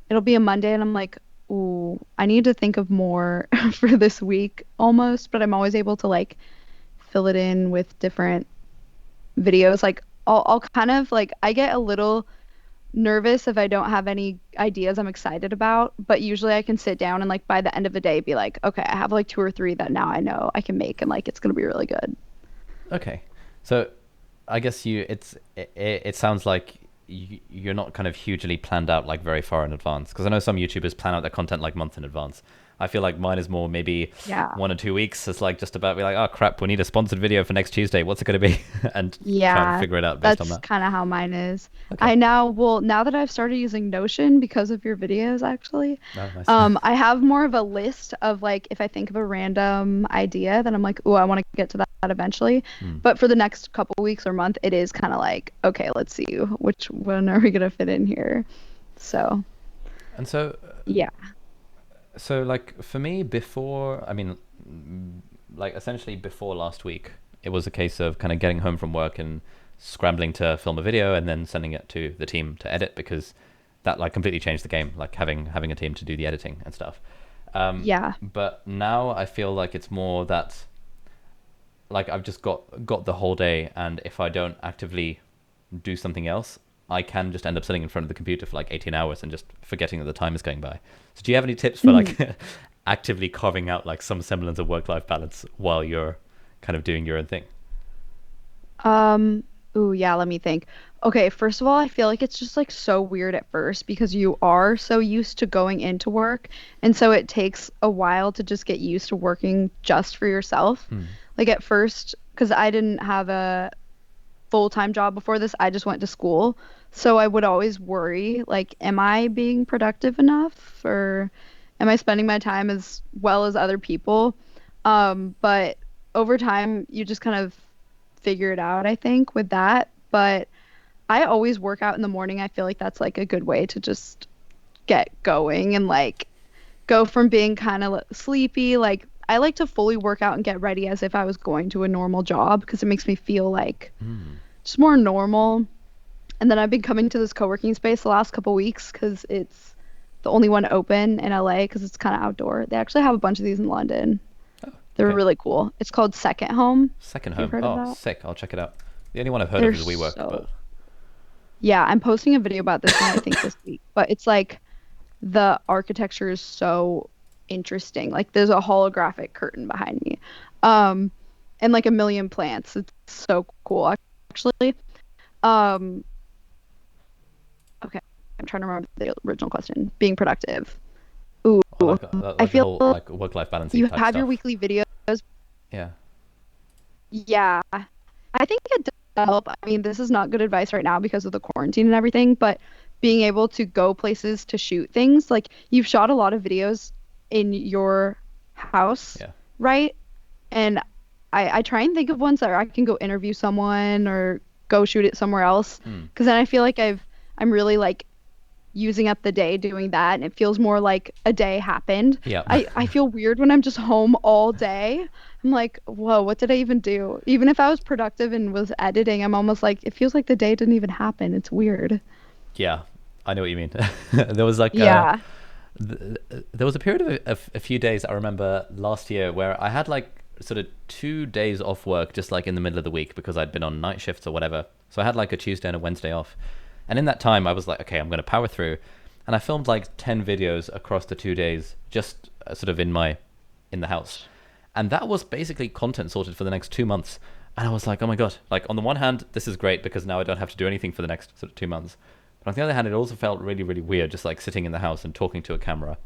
it'll be a Monday and I'm like, ooh, I need to think of more for this week almost, but I'm always able to like fill it in with different videos. Like I'll kind of like I get a little nervous if I don't have any ideas I'm excited about, but usually I can sit down and like by the end of the day be like, okay, I have like two or three that now I know I can make and like it's gonna be really good. Okay. So I guess it sounds like you're not kind of hugely planned out like very far in advance, because I know some YouTubers plan out their content like months in advance. I feel like mine is more maybe Yeah. 1 or 2 weeks. It's like just about be like, oh crap, we need a sponsored video for next Tuesday. What's it going to be? And try and Yeah, figure it out based on that's that. kind of how mine is. Okay. I now, well, now that I've started using Notion because of your videos, actually, No, nice. I have more of a list of like if I think of a random idea, then I'm like, oh, I want to get to that eventually. Hmm. But for the next couple weeks or month, it is kind of like, okay, let's see which one are we gonna fit in here. So, And so yeah. so like for me before, I mean, like essentially before last week, it was a case of kind of getting home from work and scrambling to film a video and then sending it to the team to edit, because that like completely changed the game, like having a team to do the editing and stuff. Yeah. But now I feel like it's more that like I've just got the whole day, and if I don't actively do something else, I can just end up sitting in front of the computer for like 18 hours and just forgetting that the time is going by. So do you have any tips for Mhm. like actively carving out like some semblance of work-life balance while you're kind of doing your own thing? Um, ooh, yeah, let me think. Okay, first of all, I feel like it's just like so weird at first because you are so used to going into work. And so it takes a while to just get used to working just for yourself. Hmm. Like at first, because I didn't have a full-time job before this, I just went to school. So I would always worry, like, am I being productive enough or am I spending my time as well as other people? But over time, you just kind of figure it out, I think, with that. But I always work out in the morning. I feel like that's like a good way to just get going and like go from being kind of sleepy. Like, I like to fully work out and get ready as if I was going to a normal job because it makes me feel like Hmm. just more normal. And then I've been coming to this co-working space the last couple weeks because it's the only one open in LA because it's kind of outdoor. They actually have a bunch of these in London. Oh, They're okay. really cool. It's called Second Home, Second if you've home. heard of Oh, that. sick. I'll check it out. The only one I've heard of They're is WeWork, but so, yeah, I'm posting a video about this one, I think, this week. But it's like the architecture is so interesting. Like there's a holographic curtain behind me. Um, and like a million plants. It's so cool, actually. Um, okay, I'm trying to remember the original question. Being productive. Ooh, I I like the feel whole like work-life balancing you type have your stuff. weekly videos. Yeah. Yeah, I think it does help. I mean, this is not good advice right now because of the quarantine and everything, but being able to go places to shoot things, like you've shot a lot of videos in your house, Yeah. right? And I try and think of ones that I can go interview someone or go shoot it somewhere else, Hmm. because then I feel like I'm really like using up the day doing that and it feels more like a day happened. Yeah. I feel weird when I'm just home all day. I'm like, whoa, what did I even do? Even if I was productive and was editing, I'm almost like it feels like the day didn't even happen. It's weird. Yeah. I know what you mean. There was like Yeah. there was a period of a few days I remember last year where I had like sort of 2 days off work just like in the middle of the week because I'd been on night shifts or whatever. So I had like a Tuesday and a Wednesday off. And in that time I was like, okay, I'm going to power through. And I filmed like 10 videos across the 2 days just sort of in the house. And that was basically content sorted for the next 2 months. And I was like, oh my God, like on the one hand, this is great because now I don't have to do anything for the next sort of 2 months. But But on the other hand, it also felt really, really weird, just like sitting in the house and talking to a camera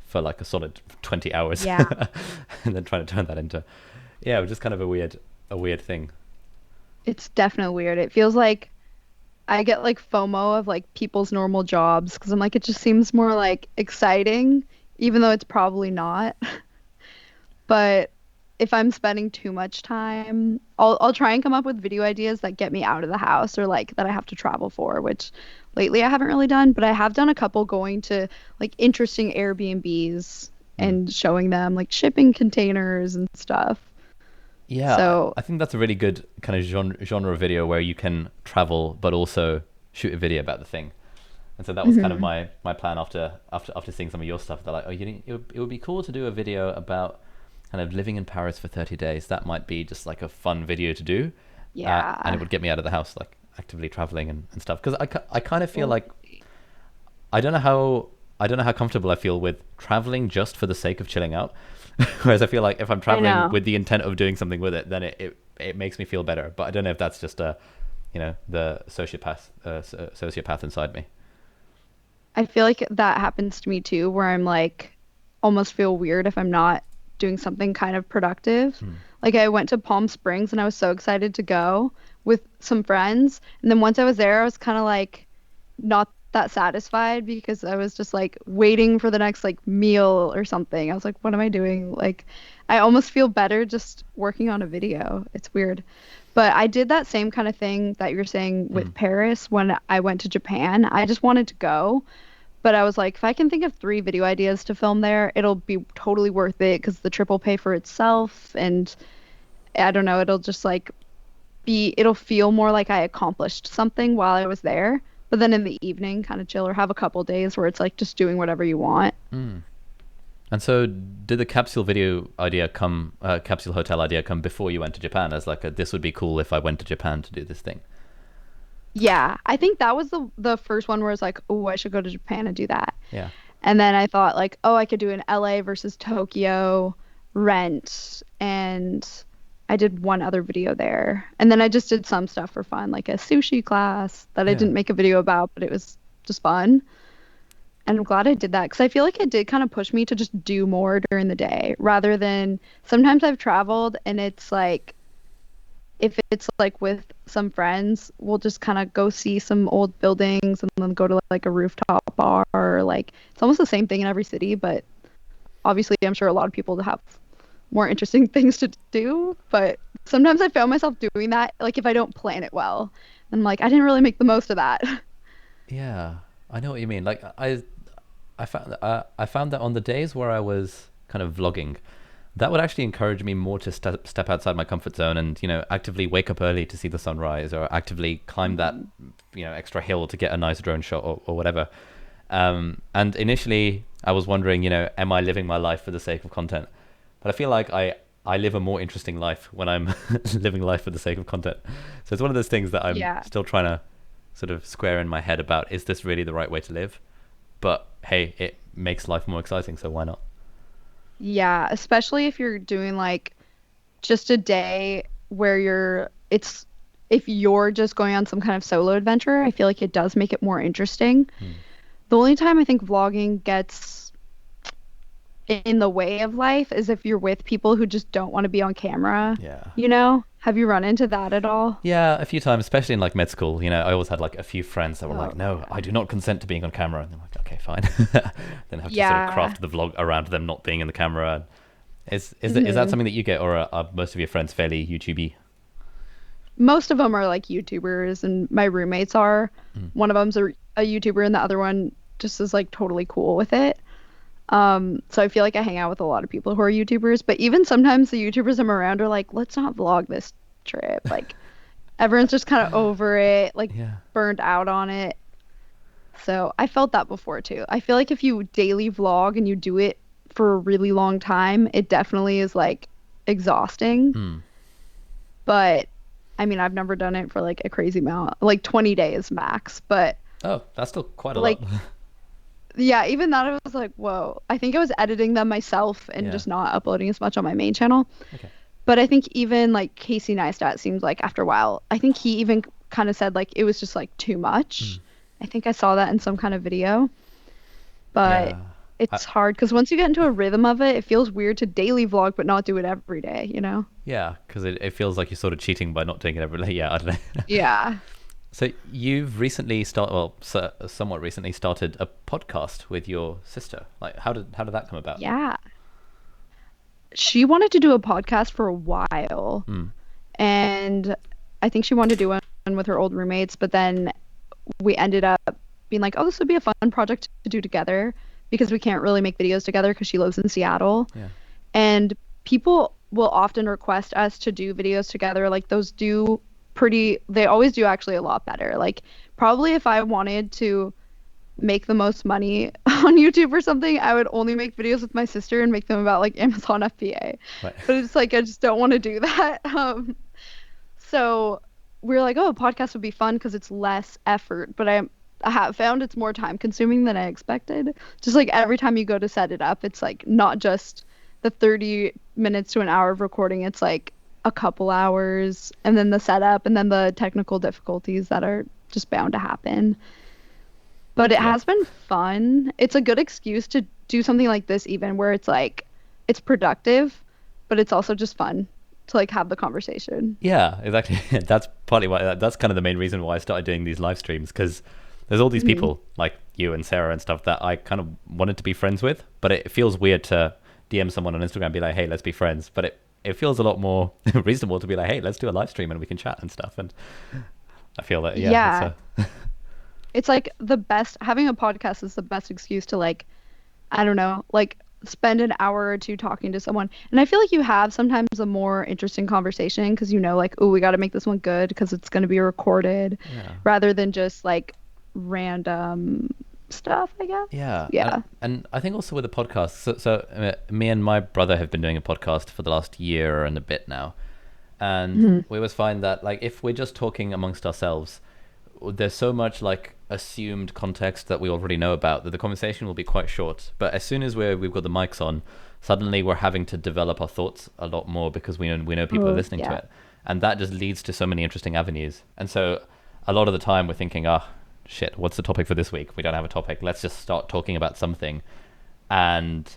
for like a solid 20 hours, Yeah. and then trying to turn that into, yeah, it was just kind of a weird thing. It's definitely weird. It feels like I get like FOMO of like people's normal jobs because I'm like, it just seems more like exciting, even though it's probably not. But if I'm spending too much time, I'll try and come up with video ideas that get me out of the house or like that I have to travel for, which lately I haven't really done, but I have done a couple going to like interesting Airbnbs Hmm. and showing them like shipping containers and stuff. Yeah, So, I think that's a really good kind of genre of video where you can travel but also shoot a video about the thing. And so that was kind of mhm. my plan after seeing some of your stuff. They're like, oh, it would be cool to do a video about kind of living in Paris for 30 days. That might be just like a fun video to do, and it Yeah. would get me out of the house, like actively traveling and stuff. Because I kind of feel like Totally. I don't know how I don't know how comfortable I feel with traveling just for the sake of chilling out. Whereas I feel like if I'm I traveling know. with the intent of doing something with it, then it makes me feel better. But I don't know if that's just the sociopath inside me. I feel like that happens to me too, where I'm like almost feel weird if I'm not doing something kind of productive. Hmm. Like I went to Palm Springs and I was so excited to go with some friends. And then once I was there, I was kind of like not that satisfied because I was just like waiting for the next like meal or something. I was like, what am I doing? Like I almost feel better just working on a video. It's weird. But I did that same kind of thing that you're saying Hmm. with Paris when I went to Japan. I just wanted to go. But I was like, if I can think of three video ideas to film there, it'll be totally worth it because the trip will pay for itself. And I don't know, it'll just like it'll feel more like I accomplished something while I was there. But then in the evening, kind of chill or have a couple days where it's like just doing whatever you want. Hmm. And so, did the capsule hotel idea come before you went to Japan? As like, this would be cool if I went to Japan to do this thing. Yeah, I think that was the first one where it's like, oh, I should go to Japan and do that. Yeah. And then I thought like, oh, I could do an LA versus Tokyo rent and I did one other video there. And then I just did some stuff for fun, like a sushi class that I Yeah. didn't make a video about, but it was just fun. And I'm glad I did that because I feel like it did kind of push me to just do more during the day rather than sometimes I've traveled and it's like if it's like with some friends, we'll just kind of go see some old buildings and then go to like a rooftop bar or like it's almost the same thing in every city, but obviously I'm sure a lot of people have more interesting things to do, but sometimes I found myself doing that like if I don't plan it well. And I'm like, I didn't really make the most of that. Yeah. I know what you mean. Like, I found that on the days where I was kind of vlogging, that would actually encourage me more to step outside my comfort zone and actively wake up early to see the sunrise, or actively climb that Mhm. extra hill to get a nice drone shot, or whatever. And initially I was wondering, am I living my life for the sake of content? But I feel like I live a more interesting life when I'm living life for the sake of content. So it's one of those things that I'm Yeah. still trying to sort of square in my head about, is this really the right way to live? But hey, it makes life more exciting, so why not? Yeah, especially if you're doing like just a day where it's if you're just going on some kind of solo adventure, I feel like it does make it more interesting. Hmm. The only time I think vlogging gets in the way of life is if you're with people who just don't want to be on camera, Yeah. you know? Have you run into that at all? Yeah, a few times, especially in like med school. I always had like a few friends that were like, Oh, "No, I yeah. do not consent to being on camera," and I'm like, "Okay, fine." Then have to sort of Yeah. craft the vlog around them not being in the camera. Is that hmm something that you get, or are most of your friends fairly YouTubey? Most of them are like YouTubers, and my roommates are. Mm. One of them's a YouTuber, and the other one just is like totally cool with it. So I feel like I hang out with a lot of people who are YouTubers, but even sometimes the YouTubers I'm around are like, let's not vlog this trip. Like everyone's just kind of over it, like Yeah. burned out on it. So I felt that before too. I feel like if you daily vlog and you do it for a really long time, it definitely is like exhausting. Mm. But I mean, I've never done it for like a crazy amount, like 20 days max. But Oh, that's still quite a lot. like, yeah, even that I was like, whoa. I think I was editing them myself and Yeah. just not uploading as much on my main channel. Okay. But I think even like Casey Neistat seems like after a while, I think he even kind of said like it was just like too Mm. much. I think I saw that in some kind of video, but Yeah. I, it's hard because once you get into a rhythm of it, it feels weird to daily vlog but not do it every day, you know? yeah, because it feels like you're sort of cheating by not doing it every day. Yeah, I don't know. Yeah. So you've recently started, well, somewhat recently started a podcast with your sister. Like, how did that come about? Yeah. She wanted to do a podcast for a while, Mm. and I think she wanted to do one with her old roommates, but then we ended up being like, oh, this would be a fun project to do together because we can't really make videos together because she lives in Seattle. Yeah. And people will often request us to do videos together. Like those do they always do actually a lot better. Like probably if I wanted to make the most money on YouTube or something, I would only make videos with my sister and make them about like Amazon FBA. Right. But it's like I just don't want to do that. So we're like, oh, a podcast would be fun because it's less effort. But I have found it's more time consuming than I expected. Just like every time you go to set it up, it's like not just the 30 minutes to an hour of recording, it's like a couple hours and then the setup and then the technical difficulties that are just bound to happen. But it Yeah. has been fun. It's a good excuse to do something like this even where it's like it's productive, but it's also just fun to like have the conversation. Yeah, exactly. That's partly why. That's kind of the main reason why I started doing these live streams, because there's all these Mhm. people like you and Sarah and stuff that I kind of wanted to be friends with, but it feels weird to DM someone on Instagram and be like, "Hey, let's be friends." But it feels a lot more reasonable to be like, "Hey, let's do a live stream and we can chat and stuff." And I feel that yeah, it's Yeah, a it's like the best having a podcast is the best excuse to like I don't know, like spend an hour or two talking to someone. And I feel like you have sometimes a more interesting conversation because you know, like, oh, we got to make this one good because it's going to be recorded yeah. rather than just like random stuff, I guess. Yeah, Yeah. and I think also with the podcast. So me and my brother have been doing a podcast for the last year and a bit now, and Mhm. we always find that like if we're just talking amongst ourselves, there's so much like assumed context that we already know about that the conversation will be quite short. But as soon as we've got the mics on, suddenly we're having to develop our thoughts a lot more because we know people are Oh, listening to yeah. it, and that just leads to so many interesting avenues. And so a lot of the time we're thinking, ah, shit, what's the topic for this week? We don't have a topic. Let's just start talking about something, and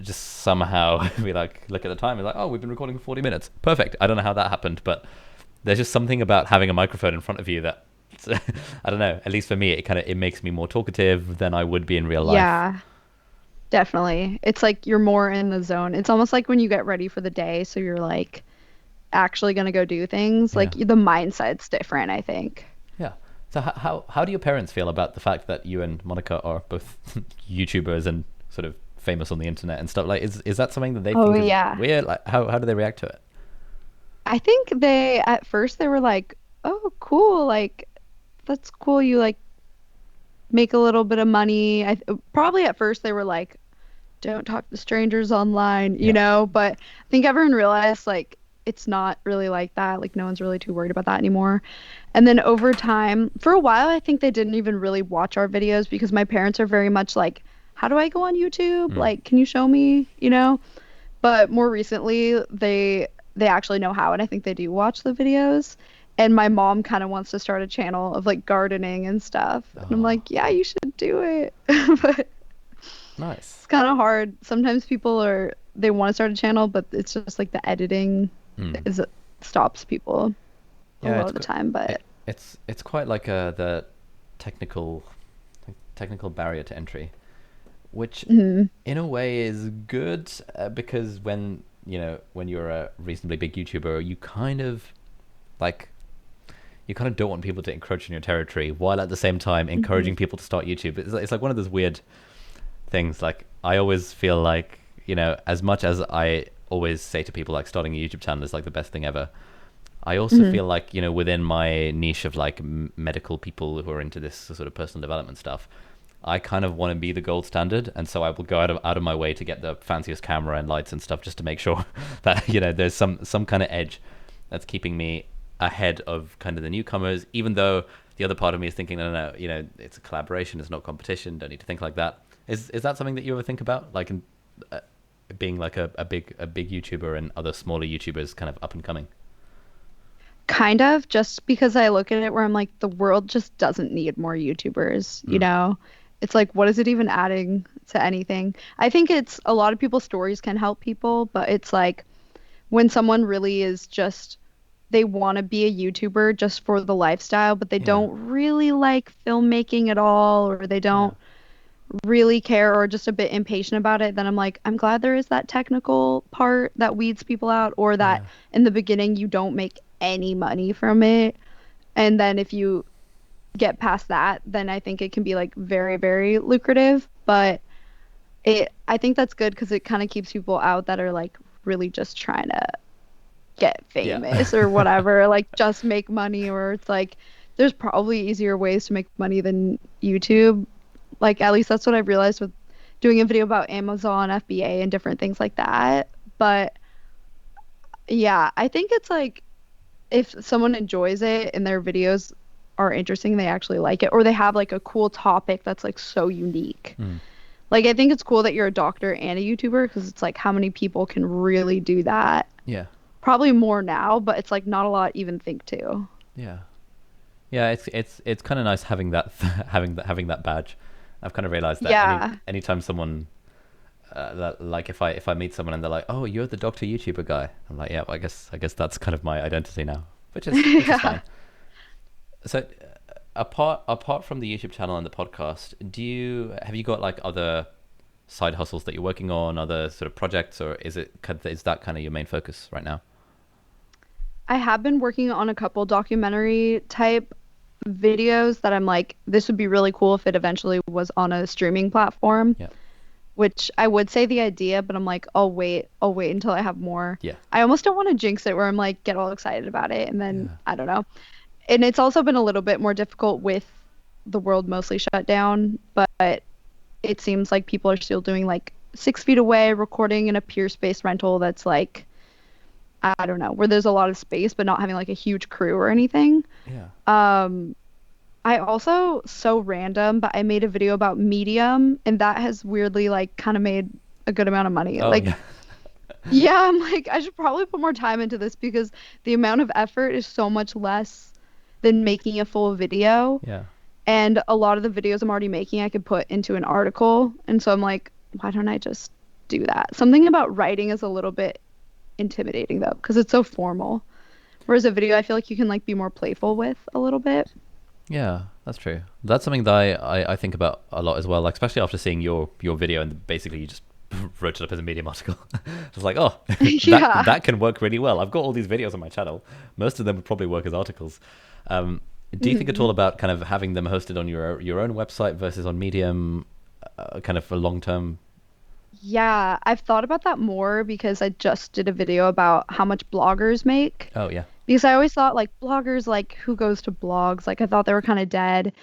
just somehow we like look at the time and like, oh, we've been recording for 40 minutes. Perfect. I don't know how that happened, but there's just something about having a microphone in front of you that I don't know. At least for me, it makes me more talkative than I would be in real life. Yeah, definitely. It's like you're more in the zone. It's almost like when you get ready for the day, so you're like actually going to go do things, Yeah, like the mindset's different, I think. yeah. So how do your parents feel about the fact that you and Monica are both YouTubers and sort of famous on the internet and stuff? Like, is that something that they Oh, think is yeah. weird? Like, how do they react to it? I think at first they were like, "Oh, cool. Like that's cool. You like make a little bit of money." Probably at first they were like, "Don't talk to strangers online," Yeah. but I think everyone realized like it's not really like that. Like no one's really too worried about that anymore. And then over time, for a while, I think they didn't even really watch our videos because my parents are very much like, "How do I go on YouTube? Mm. Like, can you show me?" But more recently, they actually know how, and I think they do watch the videos. And my mom kind of wants to start a channel of like gardening and stuff. And I'm Oh, like, yeah, you should do it. But nice. it's kind of hard. Sometimes they want to start a channel, but it's just like the editing Mm. is stops people a Yeah, lot of the time. But it's quite like the technical technical barrier to entry, which mhm. in a way is good because when you're a reasonably big YouTuber, like you kind of don't want people to encroach on your territory while at the same time Mhm. encouraging people to start YouTube. It's like one of those weird things. Like I always feel like as much as I always say to people like starting a YouTube channel is like the best thing ever. I also Mhm. feel like within my niche of like medical people who are into this sort of personal development stuff, I kind of want to be the gold standard, and so I will go out of my way to get the fanciest camera and lights and stuff just to make sure that there's some kind of edge that's keeping me ahead of kind of the newcomers. Even though the other part of me is thinking, no, no, no, it's a collaboration, it's not competition. Don't need to think like that. Is that something that you ever think about, like uh, being like a big YouTuber and other smaller YouTubers kind of up and coming? Kind of, just because I look at it where I'm like, the world just doesn't need more YouTubers, you Mm. know? It's like, what is it even adding to anything? I think it's a lot of people's stories can help people, but it's like when someone really is just they want to be a YouTuber just for the lifestyle, but they Yeah. don't really like filmmaking at all, or they Yeah. don't really care, or just a bit impatient about it, then I'm like, I'm glad there is that technical part that weeds people out, or that Yeah. in the beginning you don't make any money from it. And then if you get past that, then I think it can be like very, very lucrative. But I think that's good because it kind of keeps people out that are like really just trying to get Yeah. famous or whatever, like just make money, or it's like there's probably easier ways to make money than YouTube. Like at least that's what I've realized with doing a video about Amazon FBA and different things like that. But yeah, I think it's like if someone enjoys it and their videos are interesting, they actually like it, or they have like a cool topic that's like so unique. Mm. Like I think it's cool that you're a doctor and a YouTuber because it's like how many people can really do that? Yeah. Probably more now, but it's like not a lot even think to. Yeah. Yeah, it's kind of nice having that having that badge. I've kind of realized that Yeah. anytime someone like if I meet someone and they're like, "Oh, you're the Doctor YouTuber guy," I'm like, "Yeah, well, I guess that's kind of my identity now," which is Yeah. fine. So apart from the YouTube channel and the podcast, have you got like other side hustles that you're working on, other sort of projects, or is that kind of your main focus right now? I have been working on a couple documentary type videos that I'm like, this would be really cool if it eventually was on a streaming platform, Yeah. which I would say the idea, but I'm like, I'll wait until I have more. Yeah. I almost don't want to jinx it where I'm like, get all excited about it and then Yeah. I don't know. And it's also been a little bit more difficult with the world mostly shut down, but it seems like people are still doing like 6 feet away, recording in a peer space rental that's like, I don't know, where there's a lot of space, but not having like a huge crew or anything. Yeah. Um, I also, so random, but I made a video about Medium, and that has weirdly like kind of made a good amount of money. Oh Like, yeah. yeah, I'm like, I should probably put more time into this because the amount of effort is so much less than making a full video. Yeah. And a lot of the videos I'm already making, I could put into an article. And so I'm like, why don't I just do that? Something about writing is a little bit intimidating though, because it's so formal. Whereas a video, I feel like you can like be more playful with a little bit. Yeah, that's true. That's something that I think about a lot as well. Like especially after seeing your video and basically you just wrote it up as a Medium article. It's like, oh, Yeah. that can work really well. I've got all these videos on my channel. Most of them would probably work as articles. Um, do you think at all Mhm. about kind of having them hosted on your own website versus on Medium, kind of for long term? Yeah, I've thought about that more because I just did a video about how much bloggers make. Oh yeah, Because I always thought like bloggers, like who goes to blogs? Like I thought they were kind of dead,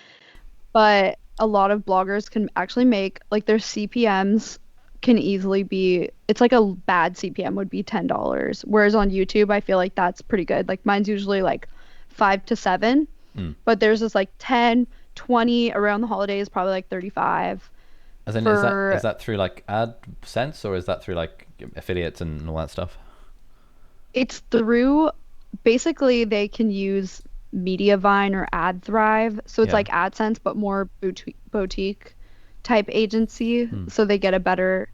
but a lot of bloggers can actually make like their CPMs can easily be it's like a bad CPM would be $10. Whereas on YouTube, I feel like that's pretty good. Like mine's usually like 5 to 7, mm. but there's this like 10, 20 around the holidays, probably like 35 As in, is for that through like AdSense or is that through like affiliates and all that stuff? it's through basically they can use Mediavine or AdThrive. So it's Yeah. like AdSense, but more boutique type agency. Hmm. So they get a better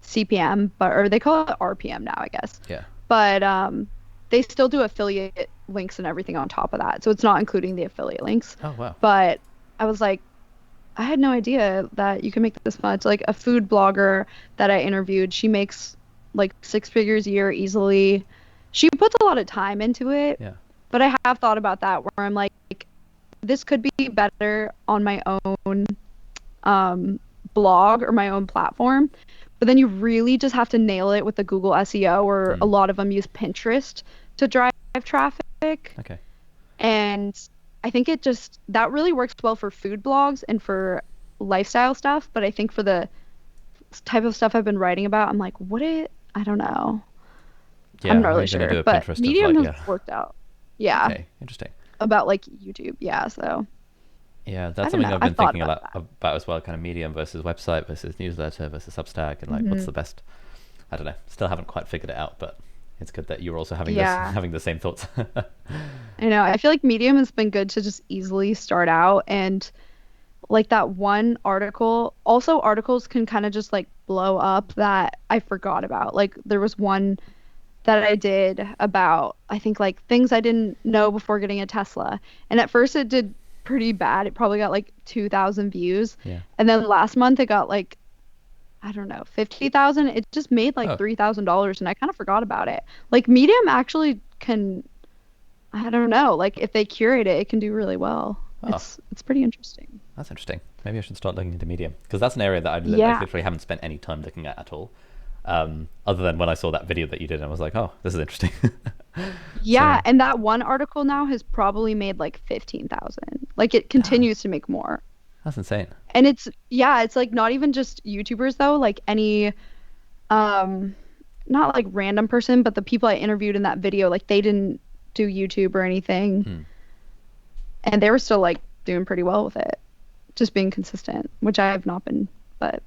CPM, but or they call it RPM now, I guess. Yeah. But they still do affiliate links and everything on top of that. So it's not including the affiliate links. Oh wow. But I was like, I had no idea that you can make this much. Like a food blogger that I interviewed, she makes like 6 figures a year easily. She puts a lot of time into it, Yeah. but I have thought about that where I'm like, this could be better on my own blog or my own platform. But then you really just have to nail it with the Google SEO, or a Hmm. lot of them use Pinterest to drive traffic. Okay. And I think it just that really works well for food blogs and for lifestyle stuff. But I think for the type of stuff I've been writing about, I'm like, I don't know. I'm Yeah. not How are really you going to sure. do a But Pinterest of Medium like has yeah? worked out. Yeah. Okay. Interesting. About like YouTube. Yeah. So Yeah, I that's don't something know. I've I've been thought thinking a about lot that. about as well. Kind of Medium versus website versus newsletter versus Substack, and like what's Hmm. the best? I don't know. Still haven't quite figured it out, but it's good that you're also having this Yeah. having the same thoughts. I know. I feel like Medium has been good to just easily start out and like that one article. Also, articles can kind of just like blow up that I forgot about. Like there was one that I did about, I think, like things I didn't know before getting a Tesla. And at first it did pretty bad. It probably got like 2,000 views. Yeah. And then last month it got like, I don't know, 50,000. It just made like Oh. $3,000 and I kind of forgot about it. Like Medium actually can, I don't know, like if they curate it, it can do really well. Oh, It's pretty interesting. that's interesting. Maybe I should start looking into Medium because that's an area that I Yeah. literally haven't spent any time looking at all. Other than when I saw that video that you did, and I was like, oh, this is interesting. Yeah, So and that one article now has probably made like 15,000. Like it damn, continues to make more. that's insane. And it's yeah, it's like not even just YouTubers though, like any um not like random person, but the people I interviewed in that video, like they didn't do YouTube or anything, Hmm. and they were still like doing pretty well with it, just being consistent, which I have not been, but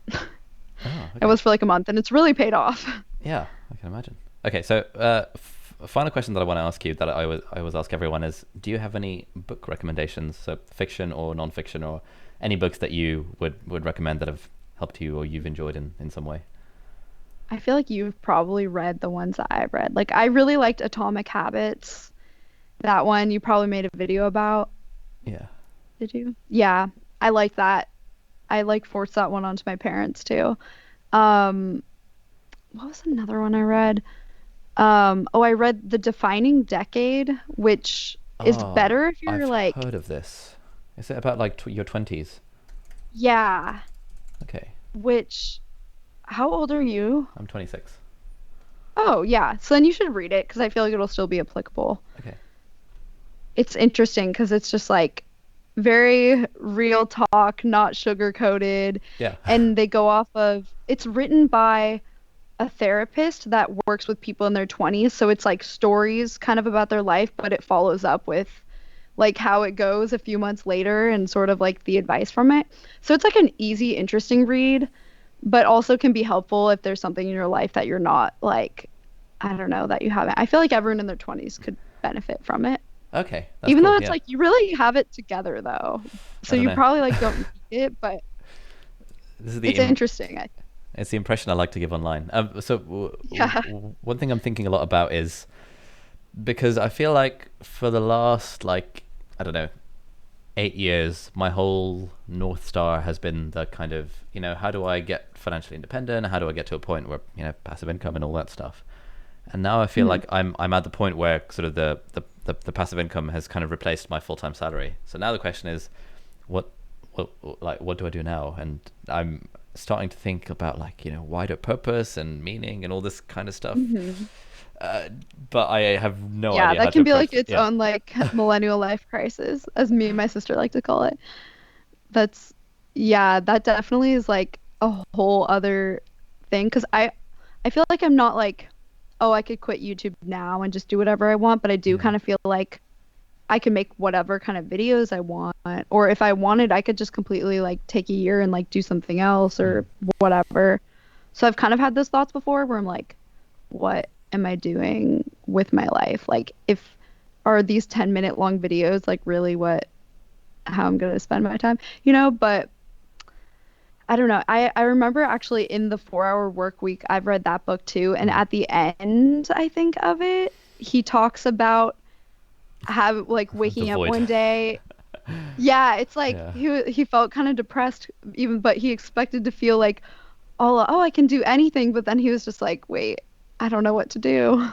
Oh, it okay. was for like a month and it's really paid off. Yeah, I can imagine. Okay, so a final question that I want to ask you that I always ask everyone is: do you have any book recommendations, so fiction or non-fiction, or any books that you would recommend that have helped you or you've enjoyed in some way? I feel like you've probably read the ones that I've read. Like I really liked Atomic Habits. That one you probably made a video about. Yeah. Did you? Yeah, I like that. I like forced that one onto my parents too. Um, what was another one I read? Oh, I read The Defining Decade, which is Oh, better if you're I've like, heard of this. Is it about like your 20s? yeah, Okay, which, how old are you? I'm 26. Oh, yeah. So then you should read it because I feel like it'll still be applicable. Okay. It's interesting because it's just like very real talk, not sugar coated. Yeah. And they go off of, it's written by a therapist that works with people in their 20s. So it's like stories kind of about their life, but it follows up with like how it goes a few months later and sort of like the advice from it. So it's like an easy, interesting read, but also can be helpful if there's something in your life that you're not like, I don't know, that you haven't. I feel like everyone in their 20s could benefit from it. Okay, that's Even cool. though it's Yeah. like you really have it together though. I So don't you know. probably like don't need it, but This is it's interesting. it's the impression I like to give online. So Yeah. one thing I'm thinking a lot about is because I feel like for the last like I don't know 8 years, my whole North Star has been the kind of, how do I get financially independent? How do I get to a point where, passive income and all that stuff? And now I feel Mhm. like I'm at the point where sort of the passive income has kind of replaced my full-time salary. So now the question is, what, what do I do now? And I'm starting to think about like, wider purpose and meaning and all this kind of stuff. Mhm. Uh, but I have no Yeah, idea how that to can be approach like it. its Yeah. own like millennial life crisis, as me and my sister like to call it. That's yeah, that definitely is like a whole other thing because I feel like I'm not like, oh, I could quit YouTube now and just do whatever I want, but I do Yeah. kind of feel like I can make whatever kind of videos I want, or if I wanted, I could just completely like take a year and like do something else Mm. or whatever. So I've kind of had those thoughts before where I'm like, what am I doing with my life? Like, if are these 10-minute long videos like really what how I'm gonna spend my time, But I don't know. I remember actually in the 4 Hour Work Week, I've read that book too, and Mm. at the end, I think of it, he talks about how like The waking up void. one day. Yeah, it's like Yeah. he felt kind of depressed even, but he expected to feel like, oh, I can do anything, but then he was just like, wait, I don't know what to do.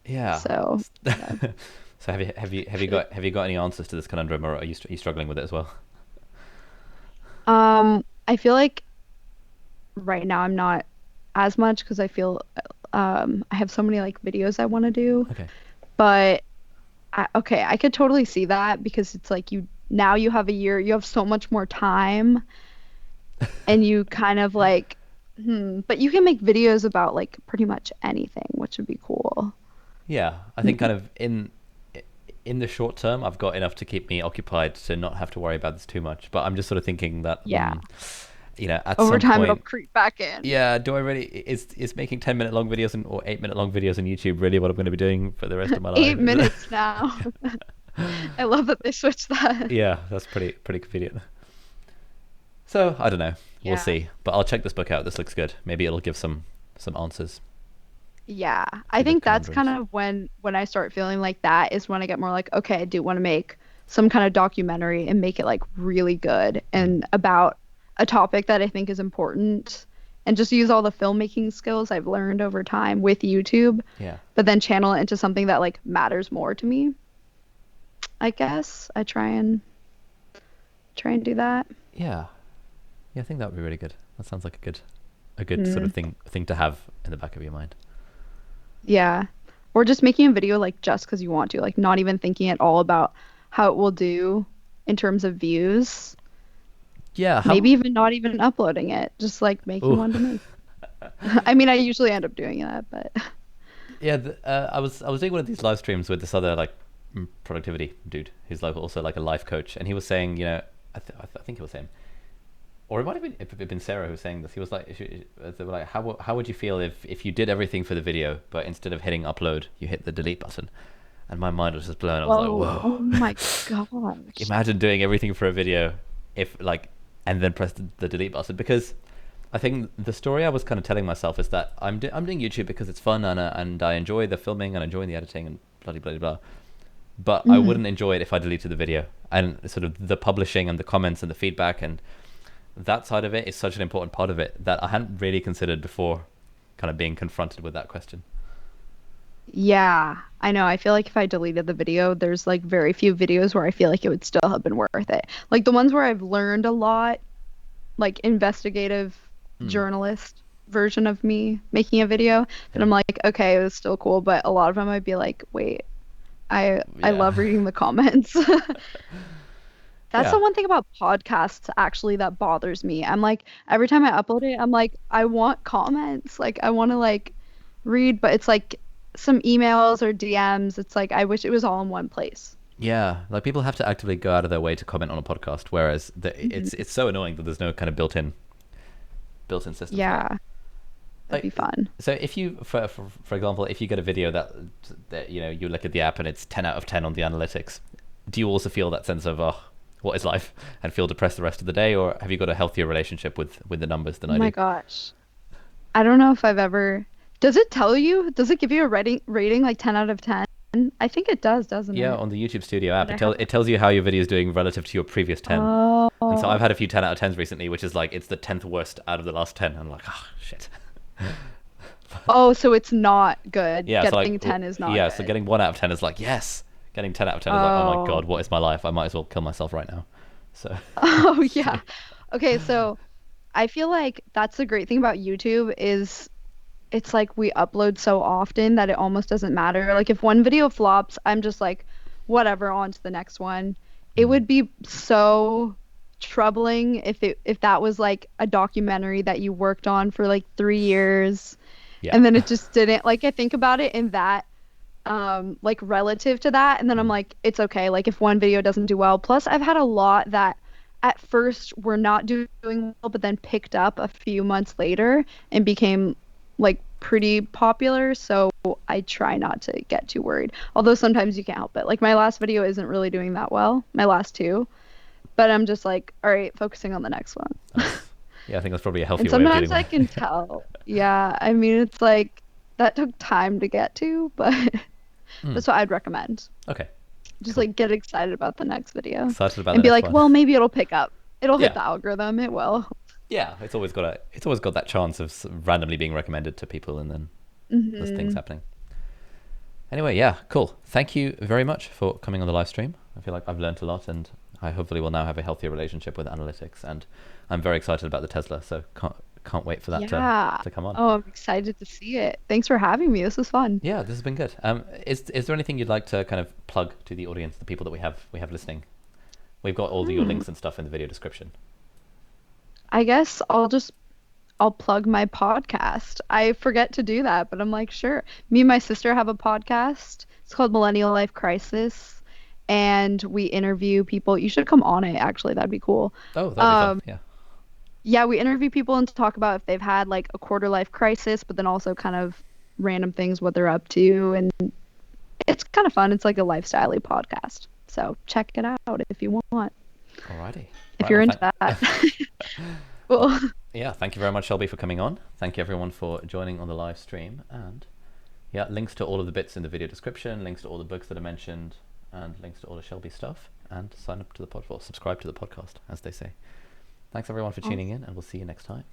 Yeah. So, yeah. So have you got any answers to this conundrum, or are you struggling with it as well? I feel like right now I'm not as much because I feel I have so many like videos I want to do, Okay. but okay, I could totally see that because it's like you now you have a year, you have so much more time and you kind of like but you can make videos about like pretty much anything, which would be cool. Yeah, I think kind of in the short term, I've got enough to keep me occupied to not have to worry about this too much. But I'm just sort of thinking that Yeah. at Over some time, it'll point, creep back in. yeah, do I really is making 10-minute long videos or 8-minute long videos on YouTube really what I'm going to be doing for the rest of my life? 8 minutes now. I love that they switched that. Yeah, that's pretty convenient. So I don't know. We'll Yeah. see. But I'll check this book out. This looks good. Maybe it'll give some answers Yeah. I to the think that's kind conundrums. of when I start feeling like that is when I get more like, okay, I do want to make some kind of documentary and make it like really good Mm. and about a topic that I think is important and just use all the filmmaking skills I've learned over time with YouTube, Yeah. but then channel it into something that like matters more to me. I guess I try and do that. Yeah. Yeah, I think that would be really good. That sounds like a good sort Mm, of thing to have in the back of your mind. yeah. Or just making a video like just because you want to, like not even thinking at all about how it will do in terms of views. Yeah, Maybe how even not even uploading it, just like making Ooh. one to make. I mean, I usually end up doing that, but Yeah, I was doing one of these live streams with this other like productivity dude who's like also like a life coach, and he was saying, I think it was him, or it might have been if it had been Sarah who was saying this. He was like, they were like, how would you feel if you did everything for the video, but instead of hitting upload, you hit the delete button? And my mind was just blown. I was like, whoa, whoa. oh my gosh. Imagine doing everything for a video if like and then press the delete button, because I think the story I was kind of telling myself is that I'm doing YouTube because it's fun and I enjoy the filming and enjoying the editing and bloody blah, blah, blah. But I Mhm. wouldn't enjoy it if I deleted the video, and sort of the publishing and the comments and the feedback and that side of it is such an important part of it that I hadn't really considered before kind of being confronted with that question. Yeah, I know. I feel like if I deleted the video, there's like very few videos where I feel like it would still have been worth it. Like the ones where I've learned a lot, like investigative Mm, journalist version of me making a video, then yeah. I'm like, okay, it was still cool, but a lot of them I'd be like, wait, I Yeah. love reading the comments. That's Yeah. the one thing about podcasts actually that bothers me. I'm like, every time I upload it, I'm like, I want comments. Like, I want to like read, but it's like some emails or DMs. It's like, I wish it was all in one place. Yeah, like people have to actively go out of their way to comment on a podcast, whereas Hmm. it's so annoying that there's no kind of built-in system for that. Yeah, that'd be Like, fun. so if you, for example, if you get a video that you look at the app and it's 10 out of 10 on the analytics, do you also feel that sense of what is life, and feel depressed the rest of the day, or have you got a healthier relationship with the numbers than Oh I my do? gosh. I don't know if I've ever. Does it tell you? Does it give you a rating like 10 out of 10? I think it does, doesn't Yeah, it? on the YouTube Studio app, But I haven't. it tells you how your video is doing relative to your previous 10. And so I've Oh. had a few 10 out of 10s recently, which is like it's the 10th worst out of the last 10. I'm like, oh shit. Oh, so it's not good. Yeah, so like, Getting 10 is not yeah, so good. getting 1 out of 10 is like, yes. Getting 10 out of 10 is like, oh my Oh. god, what is my life? I might as well kill myself right now. So, Oh yeah. Okay, so I feel like that's the great thing about YouTube is it's like we upload so often that it almost doesn't matter. Like if one video flops, I'm just like whatever, on to the next one. It mm, would be so troubling if that was like a documentary that you worked on for like 3 years yeah. and then it just didn't. Like I think about it in that like relative to that, and then I'm Mm, like it's okay like if one video doesn't do well. Plus I've had a lot that at first were not doing well but then picked up a few months later and became like pretty popular, so I try not to get too worried, although sometimes you can't help it. Like my last video isn't really doing that well, my last two, but I'm just like all right, focusing on the next one. nice. Yeah, I think that's probably a And healthier way of dealing sometimes with I it. can tell, yeah, I mean it's like that took time to get to, but Mm, that's what I'd recommend. okay, Just cool. like get excited about the next video Excited about and the be next like, one. well, maybe it'll pick up. It'll hit Yeah, the algorithm. It will. yeah. It's always got that chance of randomly being recommended to people, and then there's things Hmm. happening. Anyway, yeah, cool. Thank you very much for coming on the live stream. I feel like I've learned a lot, and I hopefully will now have a healthier relationship with analytics. And I'm very excited about the Tesla, so can't wait for that Yeah. to come on. Oh, I'm excited to see it. Thanks for having me. This was fun. Yeah, this has been good. Is there anything you'd like to kind of plug to the audience, the people that we have listening? We've got all your Hmm. links and stuff in the video description. I guess I'll plug my podcast. I forget to do that, but I'm like, sure. Me and my sister have a podcast. It's called Millennial Life Crisis, and we interview people. You should come on it, actually. That'd be cool. Oh, that'd be fun. Um, Yeah. yeah, we interview people and talk about if they've had like a quarter life crisis, but then also kind of random things, what they're up to. And it's kind of fun. It's like a lifestyle-y podcast. So check it out if you want, Alrighty. if Right. you're Well, into that. well, Cool. yeah. Thank you very much, Shelby, for coming on. Thank you everyone for joining on the live stream. And yeah, links to all of the bits in the video description, links to all the books that I mentioned, and links to all the Shelby stuff. And sign up to the podcast, subscribe to the podcast, as they say. Thanks everyone for tuning in, and we'll see you next time.